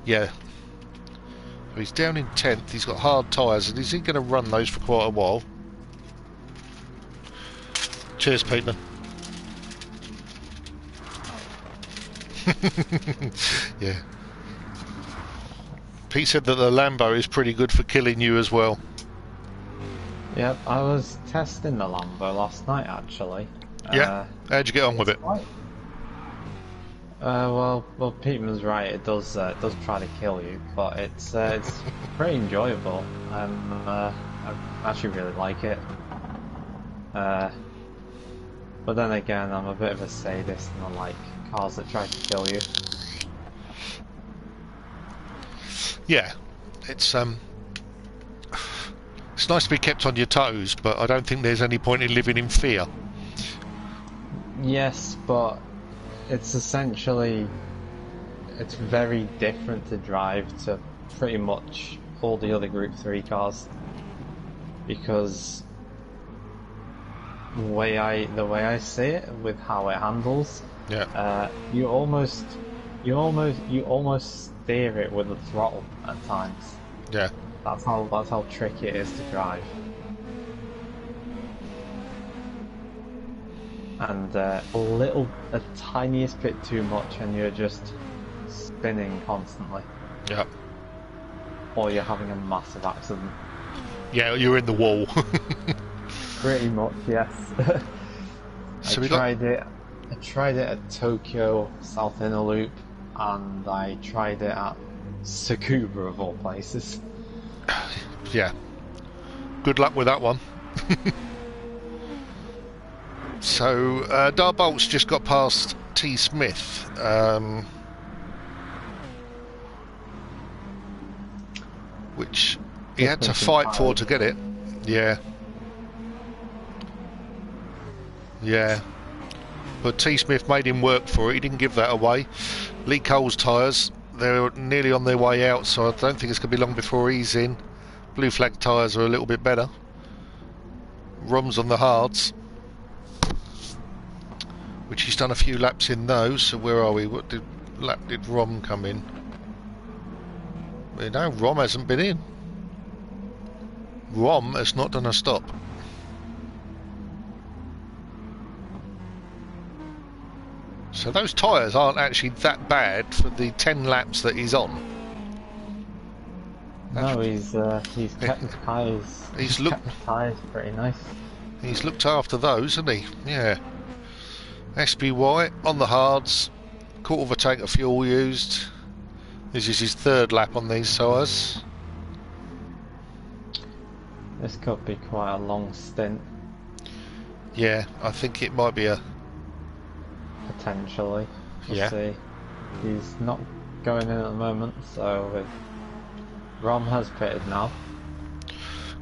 yeah, he's down in 10th. He's got hard tyres, and is he going to run those for quite a while? Cheers, Peter. Yeah. Pete said that the Lambo is pretty good for killing you as well. Yep, I was testing the Lambo last night actually. Yeah. How'd you get on with it? Well, Peterman's right. It does try to kill you, but it's pretty enjoyable. I actually really like it. But then again, I'm a bit of a sadist, and I like cars that try to kill you. Yeah, it's nice to be kept on your toes, but I don't think there's any point in living in fear. Yes, but it's very different to drive to pretty much all the other Group 3 cars, because the way I see it with how it handles, yeah, you almost steer it with the throttle at times. Yeah, that's how tricky it is to drive. And a tiniest bit too much, and you're just spinning constantly. Yeah. Or you're having a massive accident. Yeah, you're in the wall. Pretty much, yes. So I tried it at Tokyo South Inner Loop, and I tried it at Tsukuba of all places. Yeah. Good luck with that one. So, Darbolt's just got past T. Smith. Which he had to fight for to get it. Yeah. Yeah. But T. Smith made him work for it. He didn't give that away. Lee Cole's tyres, they're nearly on their way out, so I don't think it's going to be long before he's in. Blue flag tyres are a little bit better. Rom's on the hards, which he's done a few laps in those. So where are we? What lap did Rom come in? No, Rom hasn't been in. Rom has not done a stop. So those tyres aren't actually that bad for the 10 laps that he's on. No, he's kept his tyres. He's kept his tyres pretty nice. He's looked after those, hasn't he? Yeah. SBY on the hards, quarter of a tank of fuel used. This is his third lap on these tyres. This could be quite a long stint. Yeah, I think it might be a... Potentially. We'll see. He's not going in at the moment, so Rom has pitted now.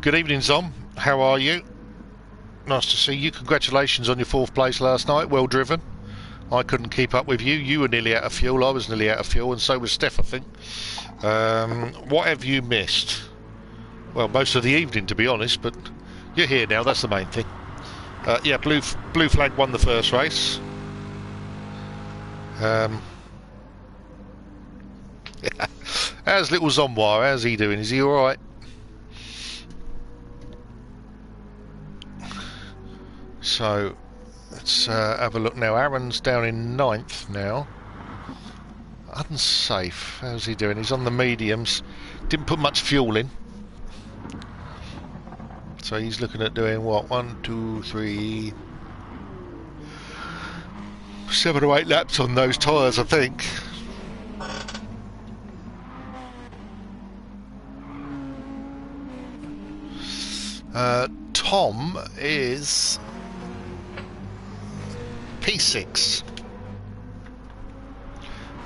Good evening, Zom. How are you? Nice to see you. Congratulations on your 4th place last night. Well driven. I couldn't keep up with you. You were nearly out of fuel. I was nearly out of fuel, and so was Steph, I think. What have you missed? Well, most of the evening, to be honest, but you're here now. That's the main thing. Yeah, blue flag won the first race. How's little Zomwire? How's he doing? Is he alright? So let's have a look now. Aaron's down in 9th now. Unsafe. How's he doing? He's on the mediums. Didn't put much fuel in. So he's looking at doing what? 1, 2, 3... 7 or 8 laps on those tyres, I think. Tom is P6,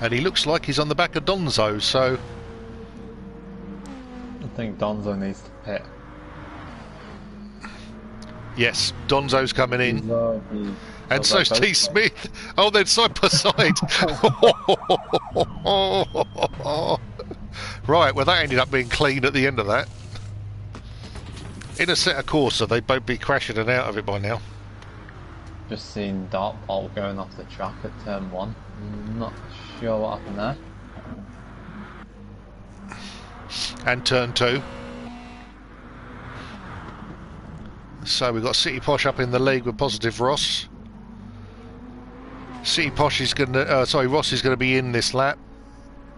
and he looks like he's on the back of Donzo, so I think Donzo needs to pit. Yes, Donzo's coming in. And so's T. Smith. Oh, they're side by side. Right, well that ended up being clean at the end of that. In Assetto Corsa, they'd both be crashing and out of it by now. Just seen Dart Ball going off the track at turn 1. Not sure what happened there. And turn 2. So we've got City Posh up in the league with positive Ross. City Posh is going to, Ross is going to be in this lap.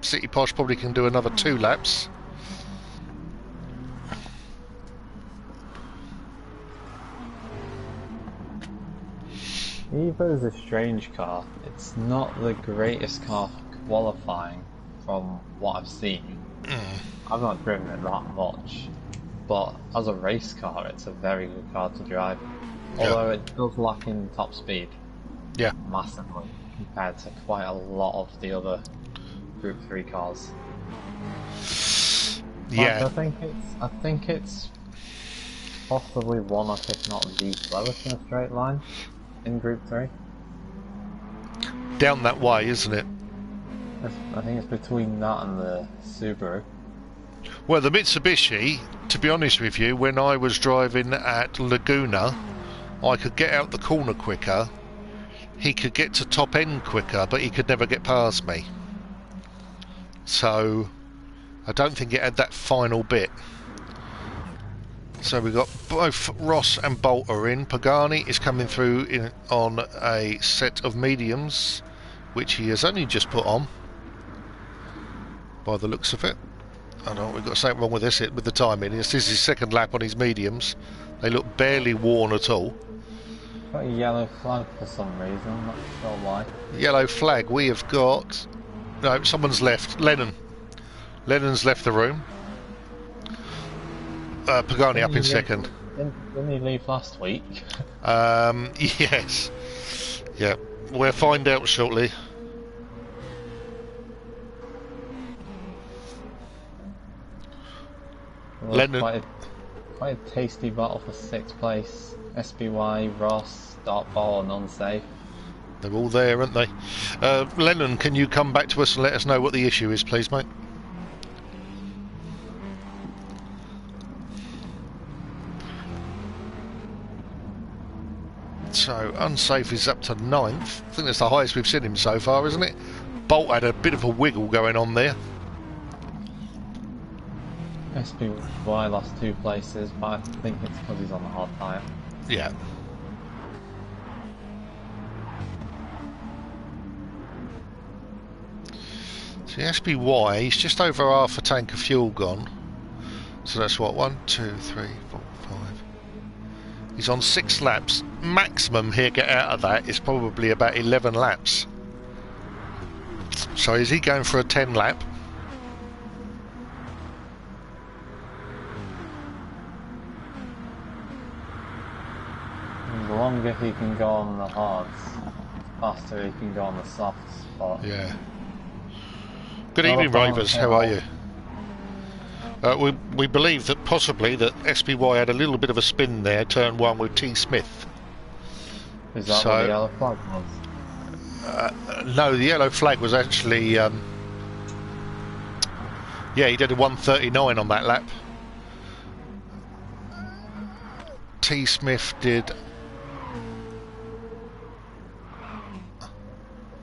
City Posh probably can do another 2 laps. Evo's a strange car. It's not the greatest car for qualifying from what I've seen. I've not driven it that much, but as a race car it's a very good car to drive. Although it does lack in top speed. Yeah. Massively, compared to quite a lot of the other Group 3 cars. Yeah. But I think it's possibly one of, if not the slowest in a straight line in Group 3. Down that way, isn't it? I think it's between that and the Subaru. Well, the Mitsubishi, to be honest with you, when I was driving at Laguna, I could get out the corner quicker. He could get to top end quicker, but he could never get past me. So I don't think it had that final bit. So we've got both Ross and Bolt are in. Pagani is coming through on a set of mediums, which he has only just put on, by the looks of it. I don't know, we've got something wrong with this, with the timing. This is his second lap on his mediums. They look barely worn at all. Got a yellow flag for some reason, I'm not sure why. Yellow flag, we have got... No, someone's left. Lennon's left the room. Pagani up in second. Didn't he leave last week? Yes. Yeah, we'll find out shortly. Well, Lennon. Quite a tasty battle for 6th place. SBY, Ross, Dartball and Unsafe. They're all there, aren't they? Lennon, can you come back to us and let us know what the issue is, please, mate? So, Unsafe is up to 9th. I think that's the highest we've seen him so far, isn't it? Bolt had a bit of a wiggle going on there. SBY lost 2 places, but I think it's because he's on the hard tyre. Yeah. So SBY, he's just over half a tank of fuel gone. So that's what, 1, 2, 3, 4, 5. He's on 6 laps. Maximum he'll get out of that is probably about 11 laps. So is he going for a 10 lap? The longer he can go on the hards, the faster he can go on the softs. But Yeah. Good evening, Ravers. How are you? We believe that possibly that SBY had a little bit of a spin there, turn 1 with T. Smith. Is that what the yellow flag was? No, the yellow flag was actually... yeah, he did a 1:39 on that lap. T. Smith did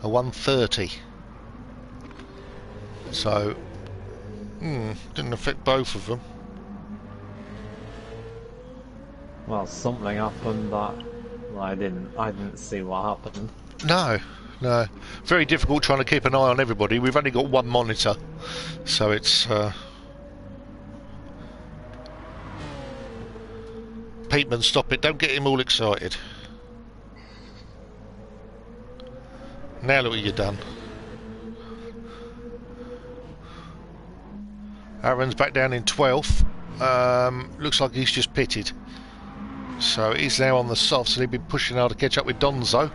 a 1:30. So, didn't affect both of them. Well, something happened that I didn't see what happened. No. Very difficult trying to keep an eye on everybody. We've only got one monitor, so it's... Peteman, stop it. Don't get him all excited. Now look what you've done. Aaron's back down in 12th. Looks like he's just pitted. So he's now on the softs and he'll be pushing hard to catch up with Donzo.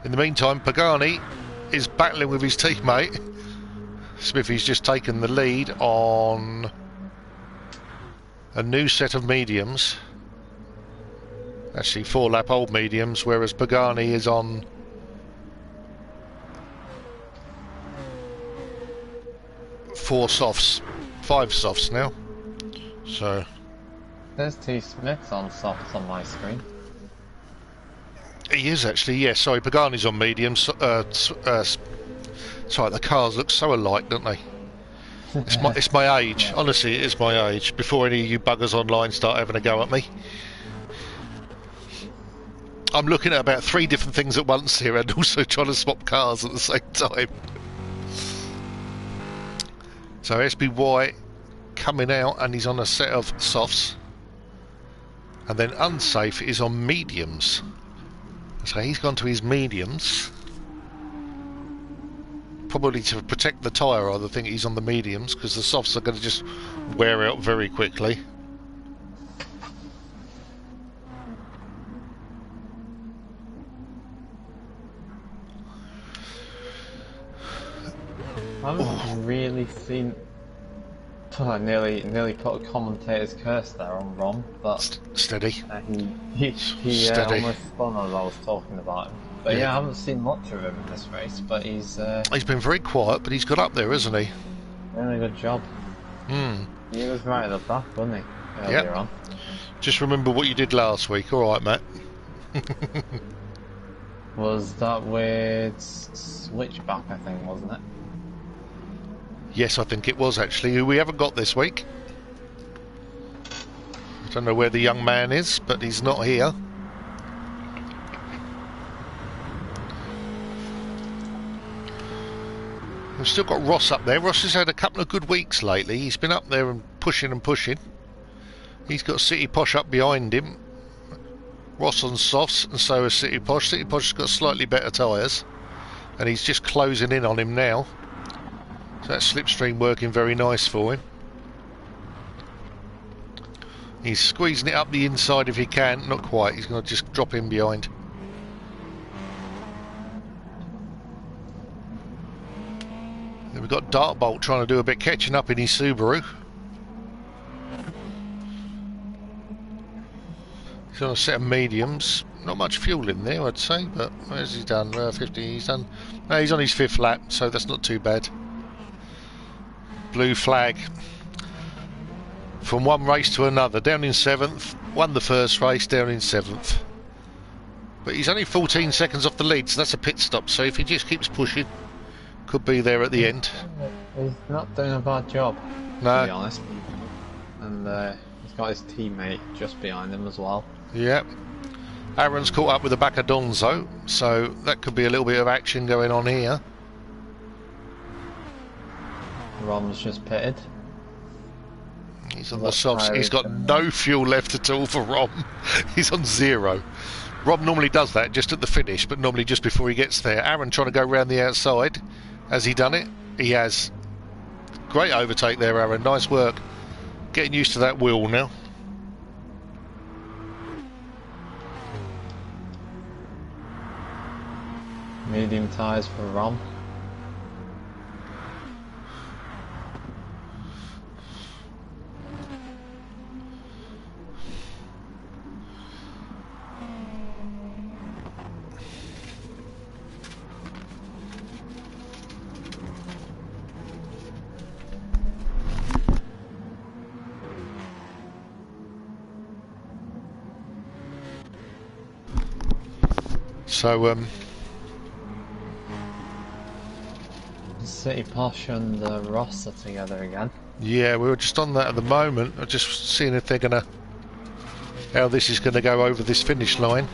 In the meantime, Pagani is battling with his teammate. Smithy's just taken the lead on a new set of mediums. Actually 4-lap old mediums, whereas Pagani is on 4 softs. 5 softs now. So There's T. Smith's on softs on my screen. He is actually, yeah. Sorry, Pagani's on mediums. Sorry, the cars look so alike, don't they? It's my age. Yeah. Honestly, it is my age. Before any of you buggers online start having a go at me, I'm looking at about 3 different things at once here, and also trying to swap cars at the same time. So SBY coming out, and he's on a set of softs, and then Unsafe is on mediums. So he's gone to his mediums, probably to protect the tyre. I think he's on the mediums because the softs are going to just wear out very quickly. I haven't really seen. I nearly put a commentator's curse there on Ron, but Steady. He Steady. almost spun as I was talking about him. But yeah, I haven't seen much of him in this race, but he's been very quiet, but he's got up there, hasn't he? really good job. He was right at the back, wasn't he? Earlier on. Just remember what you did last week. All right, Matt. Was that with Switchback, I think, wasn't it? Yes, I think it was actually, who we haven't got this week. I don't know where the young man is, but he's not here. We've still got Ross up there. Ross has had a couple of good weeks lately. He's been up there and pushing and pushing. He's got City Posh up behind him. Ross on softs, and so has City Posh. City Posh has got slightly better tyres, and he's just closing in on him now. So that slipstream working very nice for him. He's squeezing it up the inside if he can. Not quite. He's going to just drop in behind. Then we've got Dartbolt trying to do a bit catching up in his Subaru. He's on a set of mediums. Not much fuel in there, I'd say, but where's he done? 50, he's done. No, he's on his 5th lap, so that's not too bad. Blue flag. From one race to another. Down in 7th. Won the first race, down in 7th. But he's only 14 seconds off the lead, so that's a pit stop. So if he just keeps pushing, could be there at the end. He's not doing a bad job, No. to be honest. And he's got his teammate just behind him as well. Yeah. Aaron's caught up with the back of Donzo, so that could be a little bit of action going on here. Rom's just pitted. He's on the softs. He's got no fuel left at all for Rom. He's on 0. Rob normally does that just at the finish, but normally just before he gets there. Aaron trying to go round the outside. Has he done it? He has. Great overtake there, Aaron. Nice work. Getting used to that wheel now. Medium tyres for Rom. So, City Posh and Ross are together again. yeah, we were just on that at the moment. I'm just seeing if they're gonna, how this is gonna go over this finish line.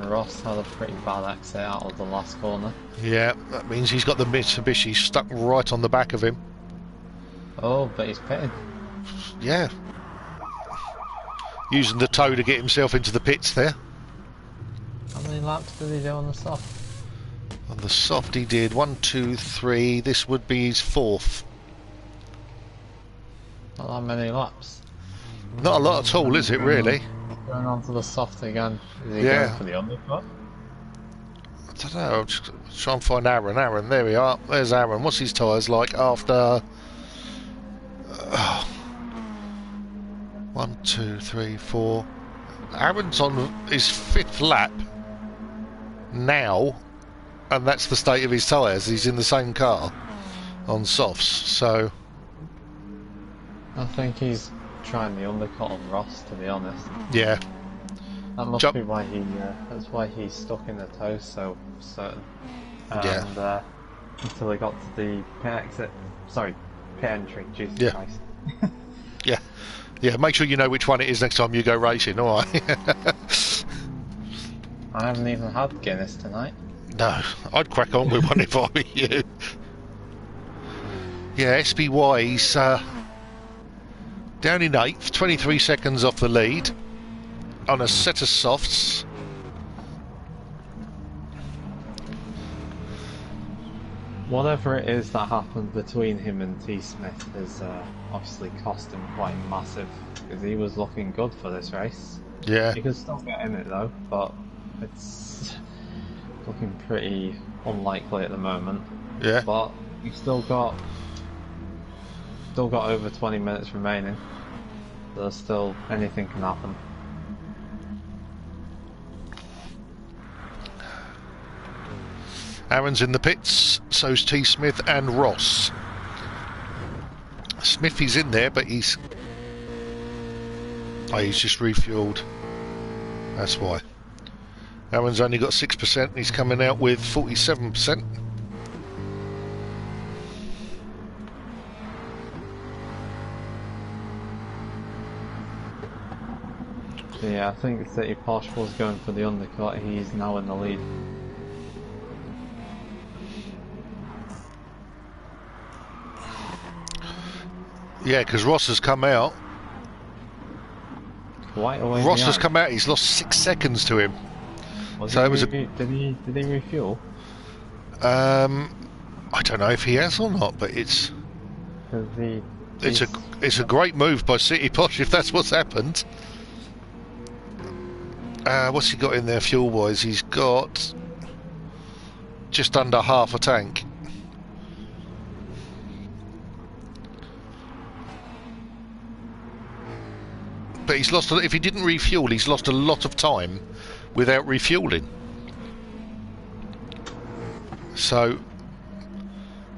Ross had a pretty bad exit out of the last corner. Yeah, that means he's got the Mitsubishi stuck right on the back of him. Oh, but he's pitted. Yeah. Using the toe to get himself into the pits there. How many laps did he do on the soft? On the soft he did 1, 2, 3. This would be his 4th. Not that many laps. Not a lot at all, is it really? Going on to the soft again. Is he Yeah. going for the undercut? I don't know, I'll just try and find Aaron. Aaron, there we are. There's Aaron. What's his tyres like after... 1, 2, 3, 4. Aaron's on his 5th lap now, and that's the state of his tyres. He's in the same car. on softs. So I think he's trying the undercut on Ross, to be honest. yeah, That must be why that's why he's stuck in the toe so certain. And until he got to the pit exit, sorry, pit entry. Jesus Christ. Yeah. Make sure you know which one it is next time you go racing. All right. I haven't even had Guinness tonight. No, I'd crack on with one if I were you. Yeah, SBY, he's down in 8th, 23 seconds off the lead on a set of softs. Whatever it is that happened between him and T. Smith has obviously cost him quite massive, because he was looking good for this race. Yeah. He could still get in it though, but it's looking pretty unlikely at the moment. Yeah. But you've still got over 20 minutes remaining. There's still anything can happen. Aaron's in the pits, so's T. Smith and Ross. Smithy's in there, but he's just refueled. That's why. Aaron's only got 6%, and he's coming out with 47%. Yeah, I think City Posh was going for the undercut. He's now in the lead. Yeah, because Ross has come out. Right away. Ross has come out. He's lost 6 seconds to him. So it was did he refuel? I don't know if he has or not, but it's a great move by City Posh if that's what's happened. What's he got in there fuel wise? He's got just under half a tank. But he's lost. If he didn't refuel, he's lost a lot of time without refueling. So,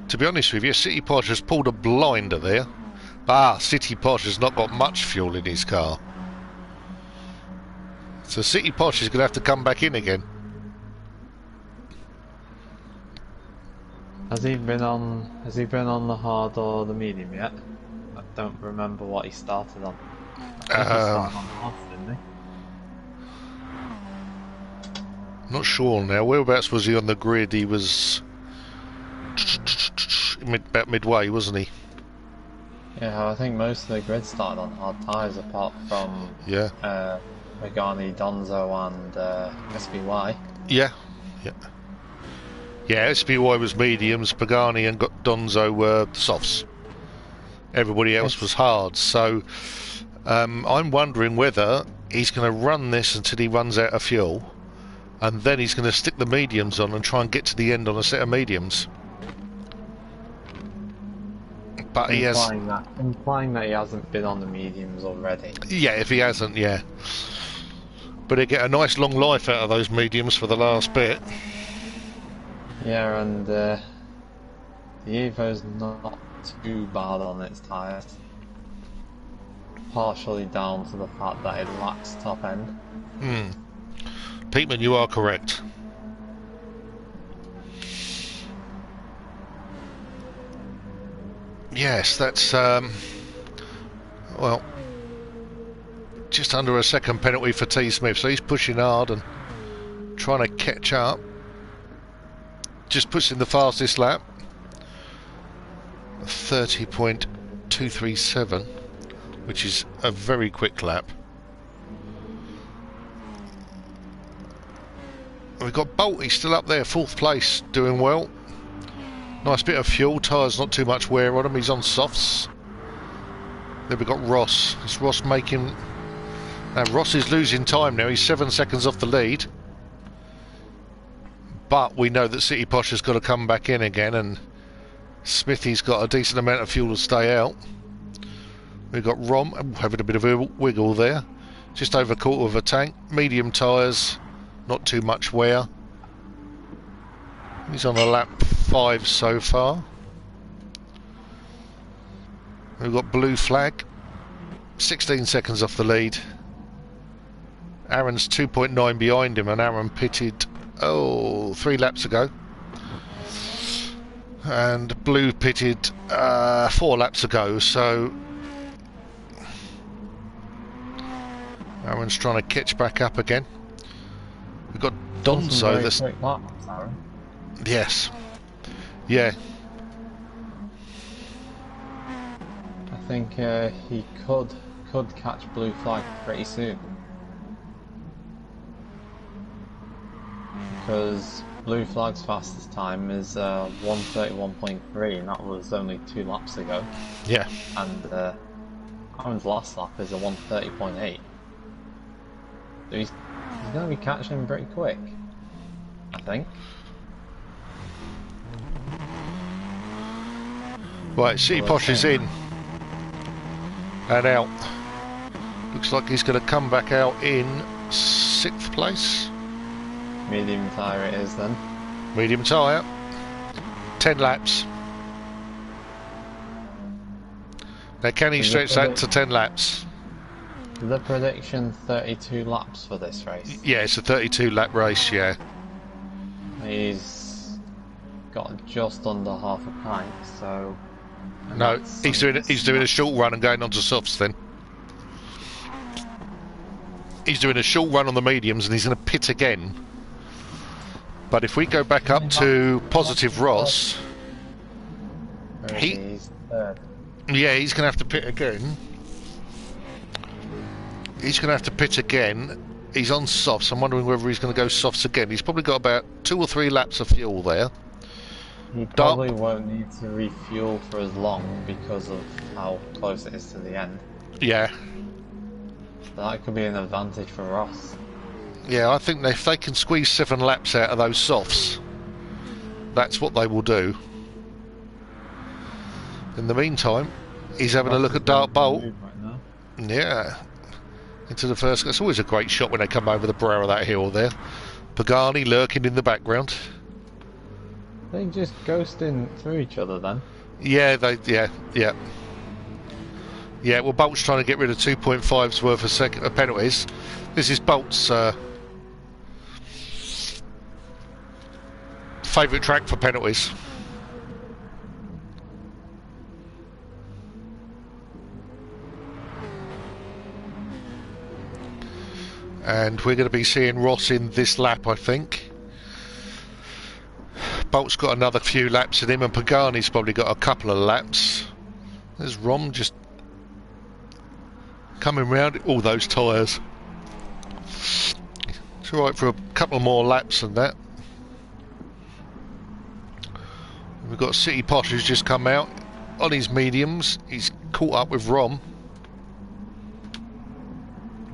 to be honest with you, City Posh has pulled a blinder there. But City Posh has not got much fuel in his car. So City Posh is going to have to come back in again. Has he been on the hard or the medium yet? I don't remember what he started on. I think he started on hard, didn't he? Not sure now. Whereabouts was he on the grid? He was about midway, wasn't he? Yeah, I think most of the grid started on hard tyres, apart from Pagani, Donzo, and SBY. Yeah. SBY was mediums. Pagani and Donzo were softs. Everybody else was hard. So I'm wondering whether he's going to run this until he runs out of fuel, and then he's going to stick the mediums on and try and get to the end on a set of mediums. But implying that he hasn't been on the mediums already. Yeah, if he hasn't, yeah. But he'll get a nice long life out of those mediums for the last bit. Yeah, and the Evo's not too bad on its tyres. Partially down to the fact that it lacks top end. Peatman, you are correct. Yes, that's well, just under a second penalty for T. Smith, so he's pushing hard and trying to catch up. Just puts in the fastest lap, 30.237, which is a very quick lap. We've got Bolt, he's still up there, 4th place, doing well. Nice bit of fuel, tyres not too much wear on him, he's on softs. Then we've got Ross. Is Ross making... Ross is losing time now, he's 7 seconds off the lead. But we know that City Posh has got to come back in again, and Smithy's got a decent amount of fuel to stay out. We've got Rom having a bit of a wiggle there. Just over a quarter of a tank. Medium tyres, not too much wear. He's on a lap 5 so far. We've got blue flag, 16 seconds off the lead. Aaron's 2.9 behind him, and Aaron pitted 3 laps ago. And blue pitted 4 laps ago, so Aaron's trying to catch back up again. We've got Donzo. This quick laps, Aaron. Yes. Yeah. I think he could catch blue flag pretty soon, because blue flag's fastest time is 1:31.3, and that was only 2 laps ago. Yeah. And Aaron's last lap is a 1:30.8. So he's going to be catching him pretty quick, I think. Right, City Posh is in and out. Looks like he's going to come back out in 6th place. Medium tyre it is then. Medium tyre. 10 laps. Now can he stretch that to 10 laps? The prediction 32 laps for this race. Yeah, it's a 32 lap race, yeah. He's got just under half a pint, so... No, he's doing a short run and going on to softs then. He's doing a short run on the mediums and he's going to pit again. But if we go back up to positive Ross, he's third. Yeah, he's going to have to pit again. He's going to have to pit again. He's on softs. I'm wondering whether he's going to go softs again. He's probably got about 2 or 3 laps of fuel there. He probably won't need to refuel for as long because of how close it is to the end. Yeah. So that could be an advantage for Ross. Yeah, I think if they can squeeze 7 laps out of those softs, that's what they will do. In the meantime, he's having a look at Dark Bolt. Right now. Yeah. Into the first. It's always a great shot when they come over the brow of that hill there. Pagani lurking in the background. They just ghosting through each other then. Yeah, yeah. Well, Bolt's trying to get rid of 2.5's worth of penalties. This is Bolt's favourite track for penalties. And we're going to be seeing Ross in this lap, I think. Bolt's got another few laps in him, and Pagani's probably got a couple of laps. There's Rom just coming round all those tyres. It's alright for a couple more laps than that. We've got City Posh who's just come out on his mediums. He's caught up with Rom.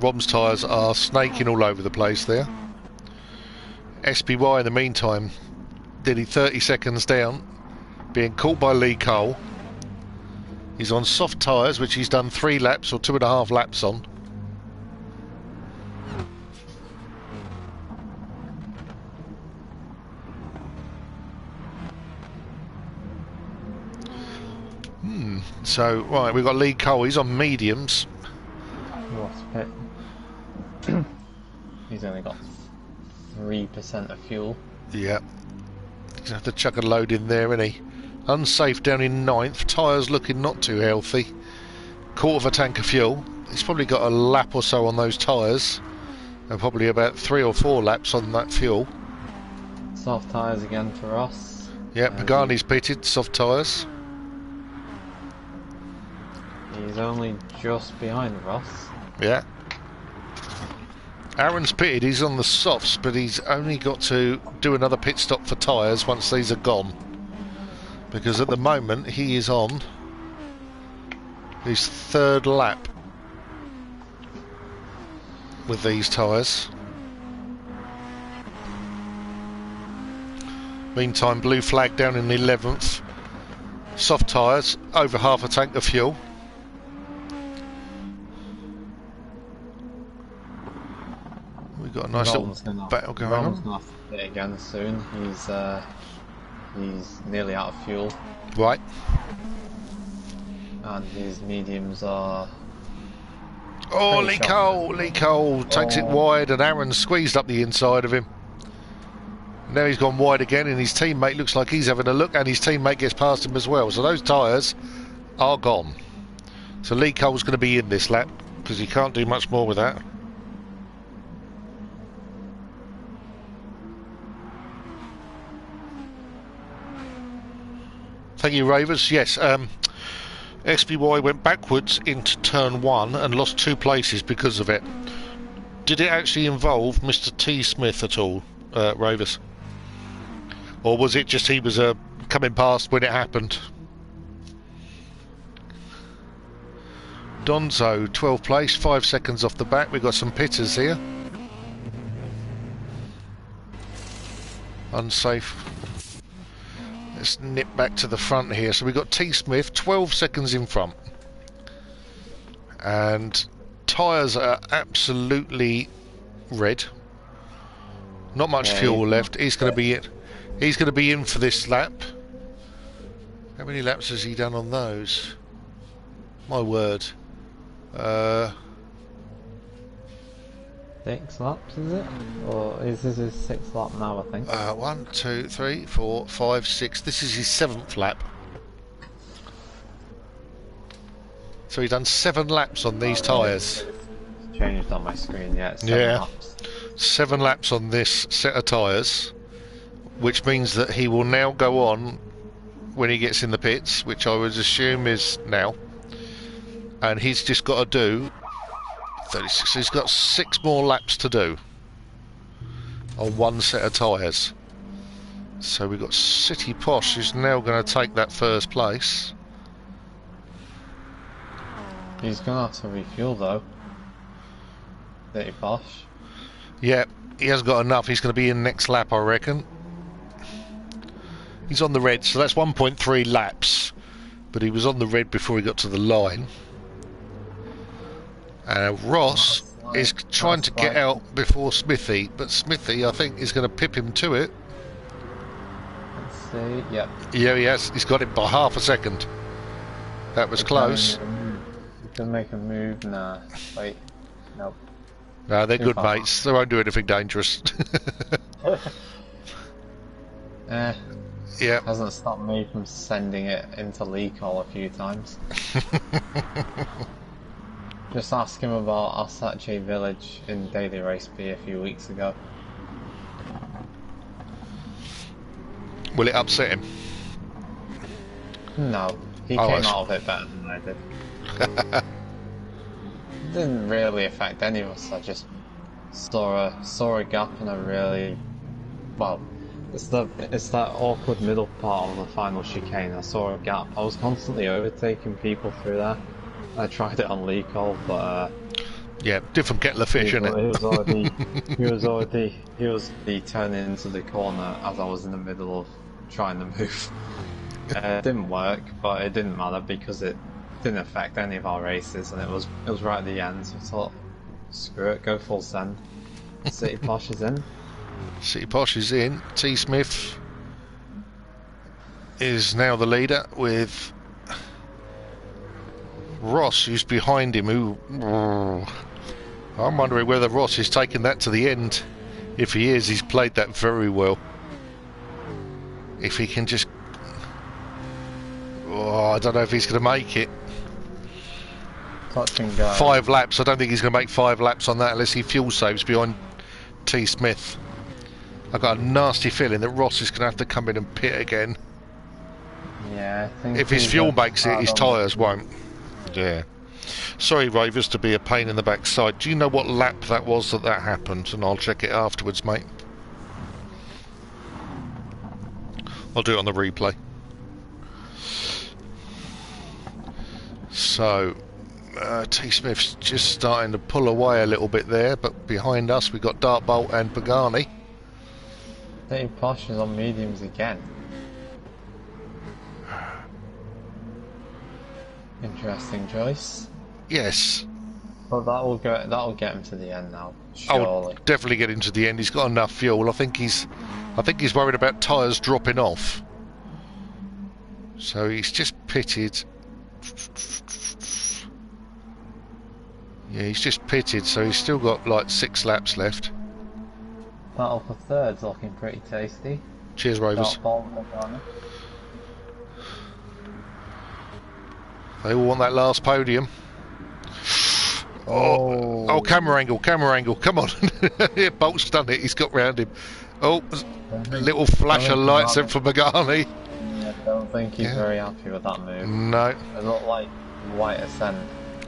Rom's tyres are snaking all over the place there. SPY in the meantime, nearly 30 seconds down, being caught by Lee Cole. He's on soft tyres, which he's done 3 laps or 2.5 laps on. So, right, we've got Lee Cole, he's on mediums. What's pit? He's only got 3% of fuel. Yeah. He's going to have to chuck a load in there, isn't he? Unsafe down in 9th. Tyres looking not too healthy. 1/4 tank of fuel. He's probably got a lap or so on those tyres. And probably about 3 or 4 laps on that fuel. Soft tyres again for us. Yeah, Pagani's pitted. Soft tyres. He's only just behind Ross. Yeah. Aaron's pitted, he's on the softs, but he's only got to do another pit stop for tyres once these are gone. Because at the moment he is on his 3rd lap with these tyres. Meantime, blue flag down in 11th. Soft tyres, over half a tank of fuel. We've got a nice little battle going on. Rom's going to have to pit again soon. He's nearly out of fuel. Right. and his mediums are... Oh, pretty sharp. Lee Cole takes it wide, and Aaron's squeezed up the inside of him. Now he's gone wide again, and his teammate looks like he's having a look, and his teammate gets past him as well. So those tyres are gone. So Lee Cole's going to be in this lap, because he can't do much more with that. Thank you, Ravers. Yes, XBY went backwards into turn 1 and lost 2 places because of it. Did it actually involve Mr. T. Smith at all, Ravers? Or was it just he was coming past when it happened? Donzo, 12th place, 5 seconds off the back. We've got some pitters here. Unsafe. Let's nip back to the front here. So we've got T. Smith, 12 seconds in front. And tyres are absolutely red. Not much fuel left. He's going to be it. He's going to be in for this lap. How many laps has he done on those? My word. 6 laps, is it? Or is this his 6th lap now, I think? 1, 2, 3, 4, 5, 6. This is his 7th lap. So he's done 7 laps on these tyres. It's changed on my screen, yeah. It's 7 laps. 7 laps on this set of tyres, which means that he will now go on when he gets in the pits, which I would assume is now. And he's just got to do 36. So he's got 6 more laps to do on one set of tyres. So we've got City Posh, who's now going to take that first place. He's going to have to refuel though. City Posh. Yeah, he hasn't got enough. He's going to be in next lap, I reckon. He's on the red, so that's 1.3 laps. But he was on the red before he got to the line. Ross is trying to get out before Smithy, but Smithy, I think, is going to pip him to it. Let's see, yep. Yeah, he has. He's got it by half a second. That was close. You can make a move. Nah, wait. Nope. No, they're good mates. They won't do anything dangerous. Yeah. Hasn't stopped me from sending it into leak all a few times. Just ask him about Assetto Village in Daily Race B a few weeks ago. Will it upset him? No, he came out of it better than I did. It didn't really affect any of us. I just saw a gap and I really, well, it's that awkward middle part of the final chicane. I saw a gap. I was constantly overtaking people through there. I tried it on Leecall, but yeah, different kettle of fish, isn't it? He was turning into the corner as I was in the middle of trying to move. It didn't work, but it didn't matter because it didn't affect any of our races, and it was right at the end. So I thought, screw it, go full send. City Posh is in. City Posh is in. T. Smith is now the leader with Ross, who's behind him, I'm wondering whether Ross is taking that to the end. If he is, he's played that very well. If he can just... I don't know if he's going to make it. Touch and go. 5 laps. I don't think he's going to make 5 laps on that unless he fuel saves behind T. Smith. I've got a nasty feeling that Ross is going to have to come in and pit again. Yeah, I think if his fuel makes it, his tyres won't. Yeah. Sorry, Ravers, to be a pain in the backside. Do you know what lap that was that happened? And I'll check it afterwards, mate. I'll do it on the replay. So, T. Smith's just starting to pull away a little bit there, but behind us we've got Dartbolt and Pagani. City Posh is on mediums again. Interesting choice. Yes. But that'll get him to the end now. Surely. Oh, definitely get him to the end. He's got enough fuel. I think he's worried about tyres dropping off. So he's just pitted Yeah, he's just pitted, so he's still got like 6 laps left. Battle for third's looking pretty tasty. Cheers, Rovers. Dark ball, Pagani. They all want that last podium. Oh, camera angle, come on. Yeah, Bolt's done it, he's got round him. Oh, a little flash of lights in for Pagani. Yeah, I don't think he's very happy with that move. No. It looked like white ascent.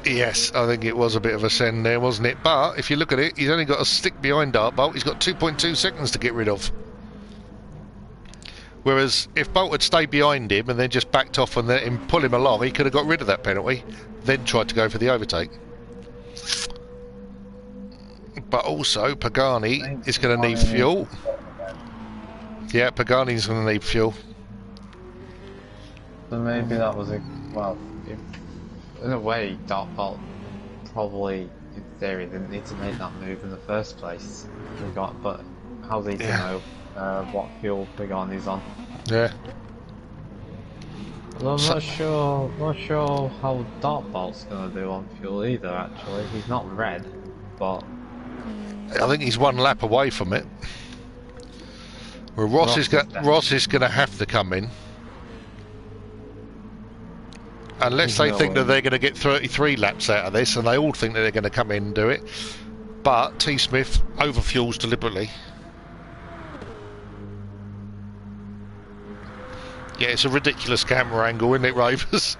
Yes, I think it was a bit of a send there, wasn't it? But if you look at it, he's only got a stick behind Dark Bolt. He's got 2.2 seconds to get rid of. Whereas if Bolt had stayed behind him and then just backed off and let him pull him along, he could have got rid of that penalty, then tried to go for the overtake. But also, Pagani is going to need fuel. Yeah, Pagani's going to need fuel. So maybe that was a... well, in a way, Dark Bolt probably, in theory, didn't need to make that move in the first place. But how's he to know what fuel Pagani's on? Yeah. Well, I'm not sure how Dark Bolt's going to do on fuel either, actually. He's not red, but... I think he's 1 lap away from it. Well, Ross is going to have to come in. Unless they think that they're going to get 33 laps out of this, and they all think that they're going to come in and do it. But T. Smith overfuels deliberately. Yeah, it's a ridiculous camera angle, isn't it, Rovers?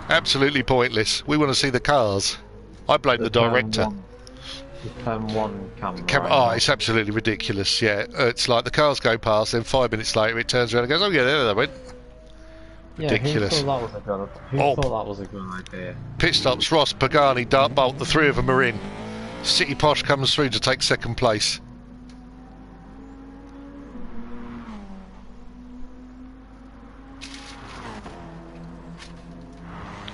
Absolutely pointless. We want to see the cars. I blame the director. The Turn 1 camera. Oh, it's absolutely ridiculous, yeah. It's like the cars go past, then 5 minutes later it turns around and goes, oh yeah, there they went. Ridiculous. Who thought that was a good idea? Pit stops, Ross, Pagani, Dark Bolt, the 3 of them are in. City Posh comes through to take 2nd place.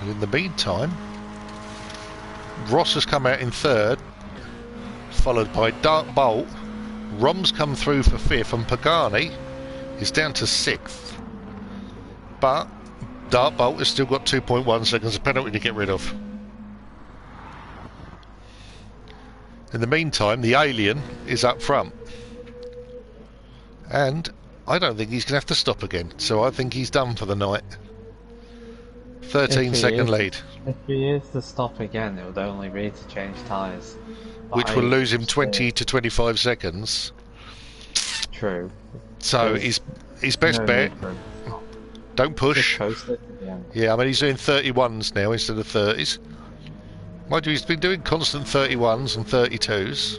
And in the meantime, Ross has come out in 3rd, followed by Dark Bolt. Rom's come through for 5th, and Pagani is down to 6th. But Dark Bolt has still got 2.1 seconds of penalty to get rid of. In the meantime, the Alien is up front. And I don't think he's going to have to stop again, so I think he's done for the night. 13-second lead. If he is to stop again, it would only be to change tyres. Which will lose him 20 to 25 seconds. True. So his best bet, don't push. Yeah, I mean he's doing 31s now instead of 30s. Mind you, he's been doing constant 31s and 32s.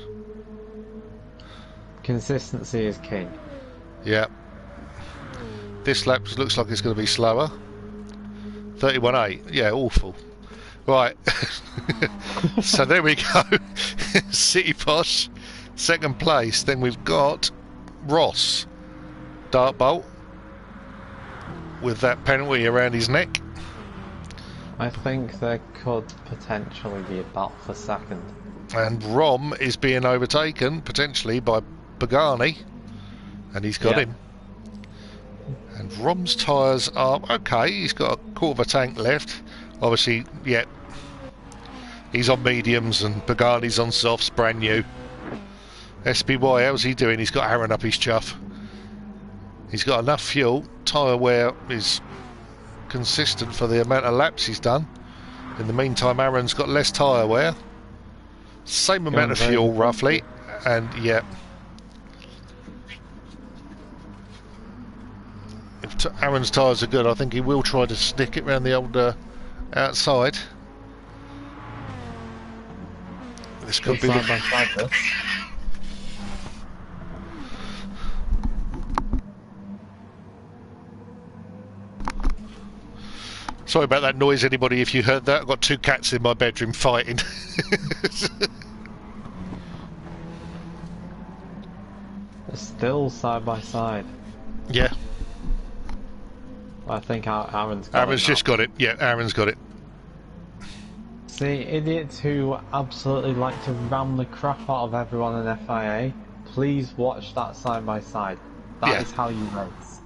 Consistency is king. Yeah. This lap looks like it's going to be slower. 31.8. Yeah, awful. Right. So there we go. City Posh, 2nd place. Then we've got Ross, Dark Bolt, with that penalty around his neck. I think there could potentially be a battle for 2nd. And Rom is being overtaken, potentially, by Pagani. And he's got him. And Rom's tyres are okay. He's got a 1/4 tank left. Obviously, yeah. He's on mediums and Pagani's on softs, brand new. SBY, how's he doing? He's got Aaron up his chuff. He's got enough fuel. Tyre wear is consistent for the amount of laps he's done. In the meantime, Aaron's got less tyre wear. Same amount of fuel, roughly. And, yeah. If Aaron's tyres are good, I think he will try to stick it round the old outside. This could be the... Sorry about that noise, anybody, if you heard that. I've got 2 cats in my bedroom fighting. They're still side by side. Yeah. I think Aaron's got it. Aaron's just got it. Yeah, Aaron's got it. See, idiots who absolutely like to ram the crap out of everyone in FIA, please watch that side by side. That is how you race.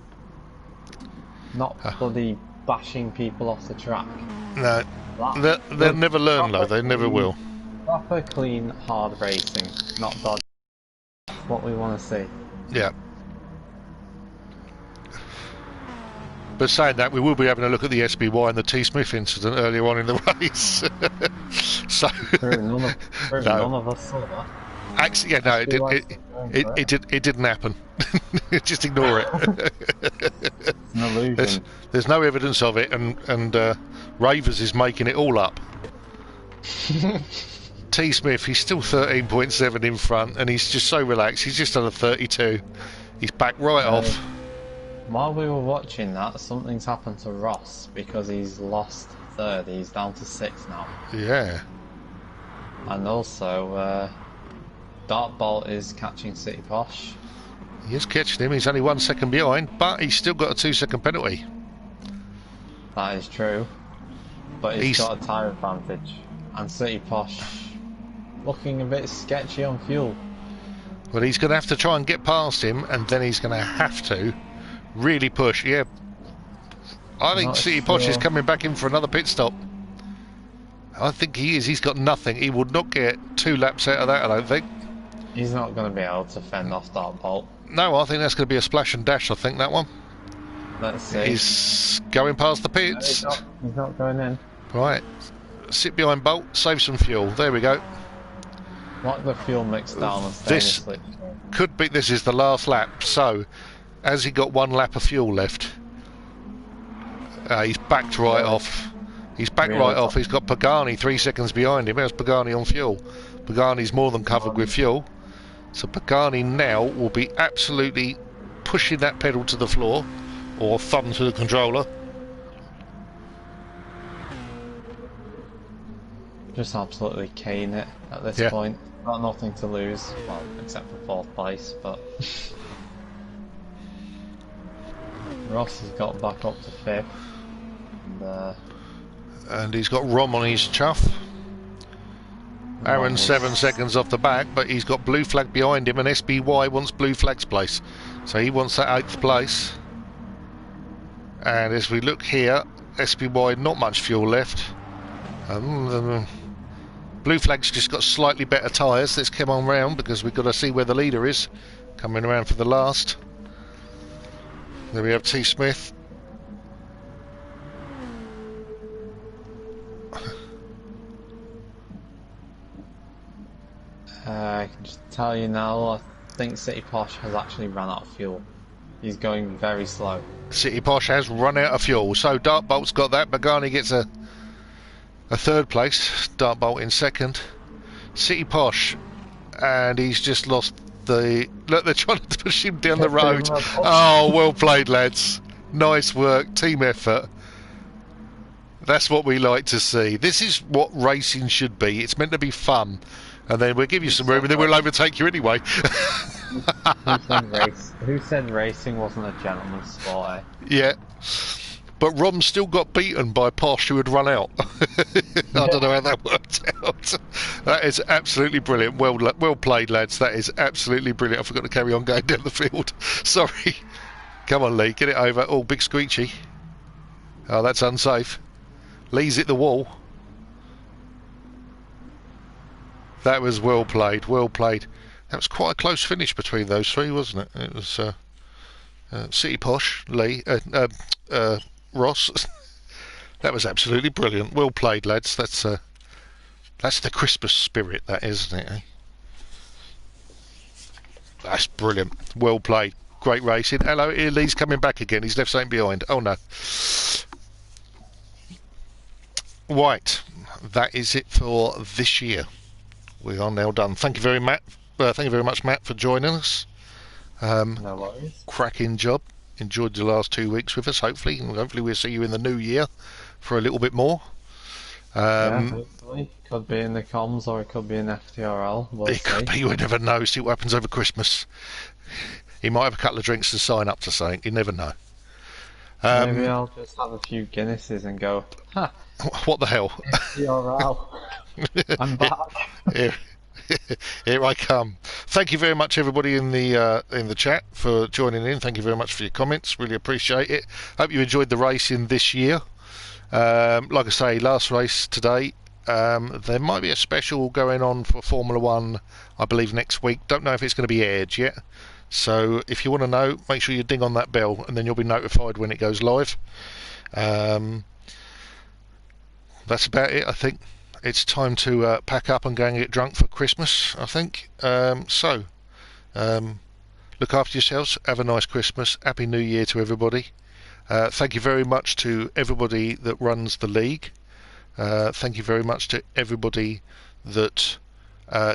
Not bloody bashing people off the track. No, they'll never learn, though. They never will. Proper, clean, hard racing, not dodgy. That's what we want to see. Yeah. But saying that, we will be having a look at the SBY and the T. Smith incident earlier on in the race. So none of us saw that. Actually, yeah, no, it didn't happen. Just ignore it. It's an illusion. There's no evidence of it, and Ravers is making it all up. T. Smith, he's still 13.7 in front, and he's just so relaxed. He's just under 32. He's back right off. While we were watching that, something's happened to Ross because he's lost third. He's down to 6 now. Yeah. And also, Dartbolt is catching City Posh. He is catching him. He's only 1 second behind, but he's still got a 2-second penalty. That is true. But he's got a tyre advantage. And City Posh looking a bit sketchy on fuel. Well, he's going to have to try and get past him, and then he's going to have to really push. Yeah, I think City Posh is coming back in for another pit stop. I think he is. He's got nothing. He would not get 2 laps out of that, I don't think. He's not going to be able to fend off Dartbolt. No, I think that's going to be a splash and dash, I think, that one. Let's see. He's going past the pits. No, he's not going in. Right. Sit behind Bolt, save some fuel. There we go. Like the fuel mix down and This could be. This is the last lap, so has he got 1 lap of fuel left? He's backed right off. He's backed right off. He's got Pagani 3 seconds behind him. How's Pagani on fuel? Pagani's more than covered with fuel. So Pagani now will be absolutely pushing that pedal to the floor, or thumb to the controller. Just absolutely cane it at this point. Got nothing to lose, well, except for 4th place, but Ross has got back up to 5th. And he's got Rom on his chuff. Aaron's 7 seconds off the back, but he's got blue flag behind him, and SBY wants blue flag's place. So he wants that 8th place. And as we look here, SBY not much fuel left. Blue flag's just got slightly better tyres. Let's come on round because we've got to see where the leader is. Coming around for the last. There we have T. Smith. I can just tell you now, I think City Posh has actually run out of fuel. He's going very slow. City Posh has run out of fuel, so Dartbolt's got that. Pagani gets a 3rd place. Dartbolt in 2nd. City Posh, and he's just lost the... Look, they're trying to push him down the road. Oh, well played, lads. Nice work, team effort. That's what we like to see. This is what racing should be. It's meant to be fun. And then we'll give you some room, and then we'll overtake you anyway. Who said racing wasn't a gentleman's sport, eh? Yeah. But Rom still got beaten by Posh, who had run out. I don't know how that worked out. That is absolutely brilliant. Well played, lads. That is absolutely brilliant. I forgot to carry on going down the field. Sorry. Come on, Lee. Get it over. Oh, big squeegee. Oh, that's unsafe. Lee's hit the wall. That was well played. Well played. That was quite a close finish between those 3, wasn't it? It was City Posh, Lee, Ross. That was absolutely brilliant. Well played, lads. That's the Christmas spirit, that is, isn't it? Eh? That's brilliant. Well played. Great racing. Hello, here Lee's coming back again. He's left something behind. Oh no. Right. That is it for this year. We are now done. Thank you very much, Matt, for joining us. No worries. Cracking job. Enjoyed the last 2 weeks with us, hopefully. And hopefully we'll see you in the new year for a little bit more. Yeah, hopefully. Could be in the comms or it could be in FTRL. It could be, you never know. See what happens over Christmas. He might have a couple of drinks to sign up to something. You never know. Maybe I'll just have a few Guinnesses and go, ha! What the hell? FTRL. I'm back. Here I come. Thank you very much, everybody in the chat for joining in. Thank you very much for your comments. Really appreciate it. Hope you enjoyed the racing this year. Like I say, last race today. There might be a special going on for Formula One, I believe, next week. Don't know if it's going to be aired yet. So if you want to know, make sure you ding on that bell, and then you'll be notified when it goes live. That's about it, I think. It's time to pack up and go and get drunk for Christmas, I think. Look after yourselves. Have a nice Christmas. Happy New Year to everybody. Thank you very much to everybody that runs the league. Thank you very much to everybody that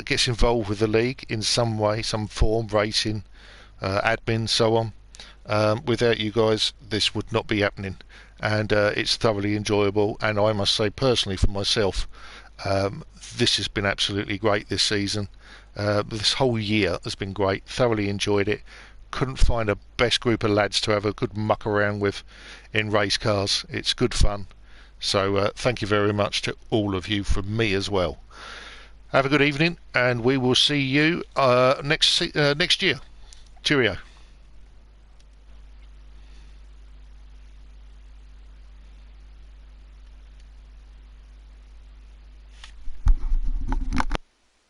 gets involved with the league in some way, some form, racing, admin, so on. Without you guys, this would not be happening, and it's thoroughly enjoyable. And I must say, personally, for myself, this has been absolutely great this season. This whole year has been great. Thoroughly enjoyed it. Couldn't find a best group of lads to have a good muck around with in race cars. It's good fun. So thank you very much to all of you from me as well. Have a good evening, and we will see you next year. Cheerio.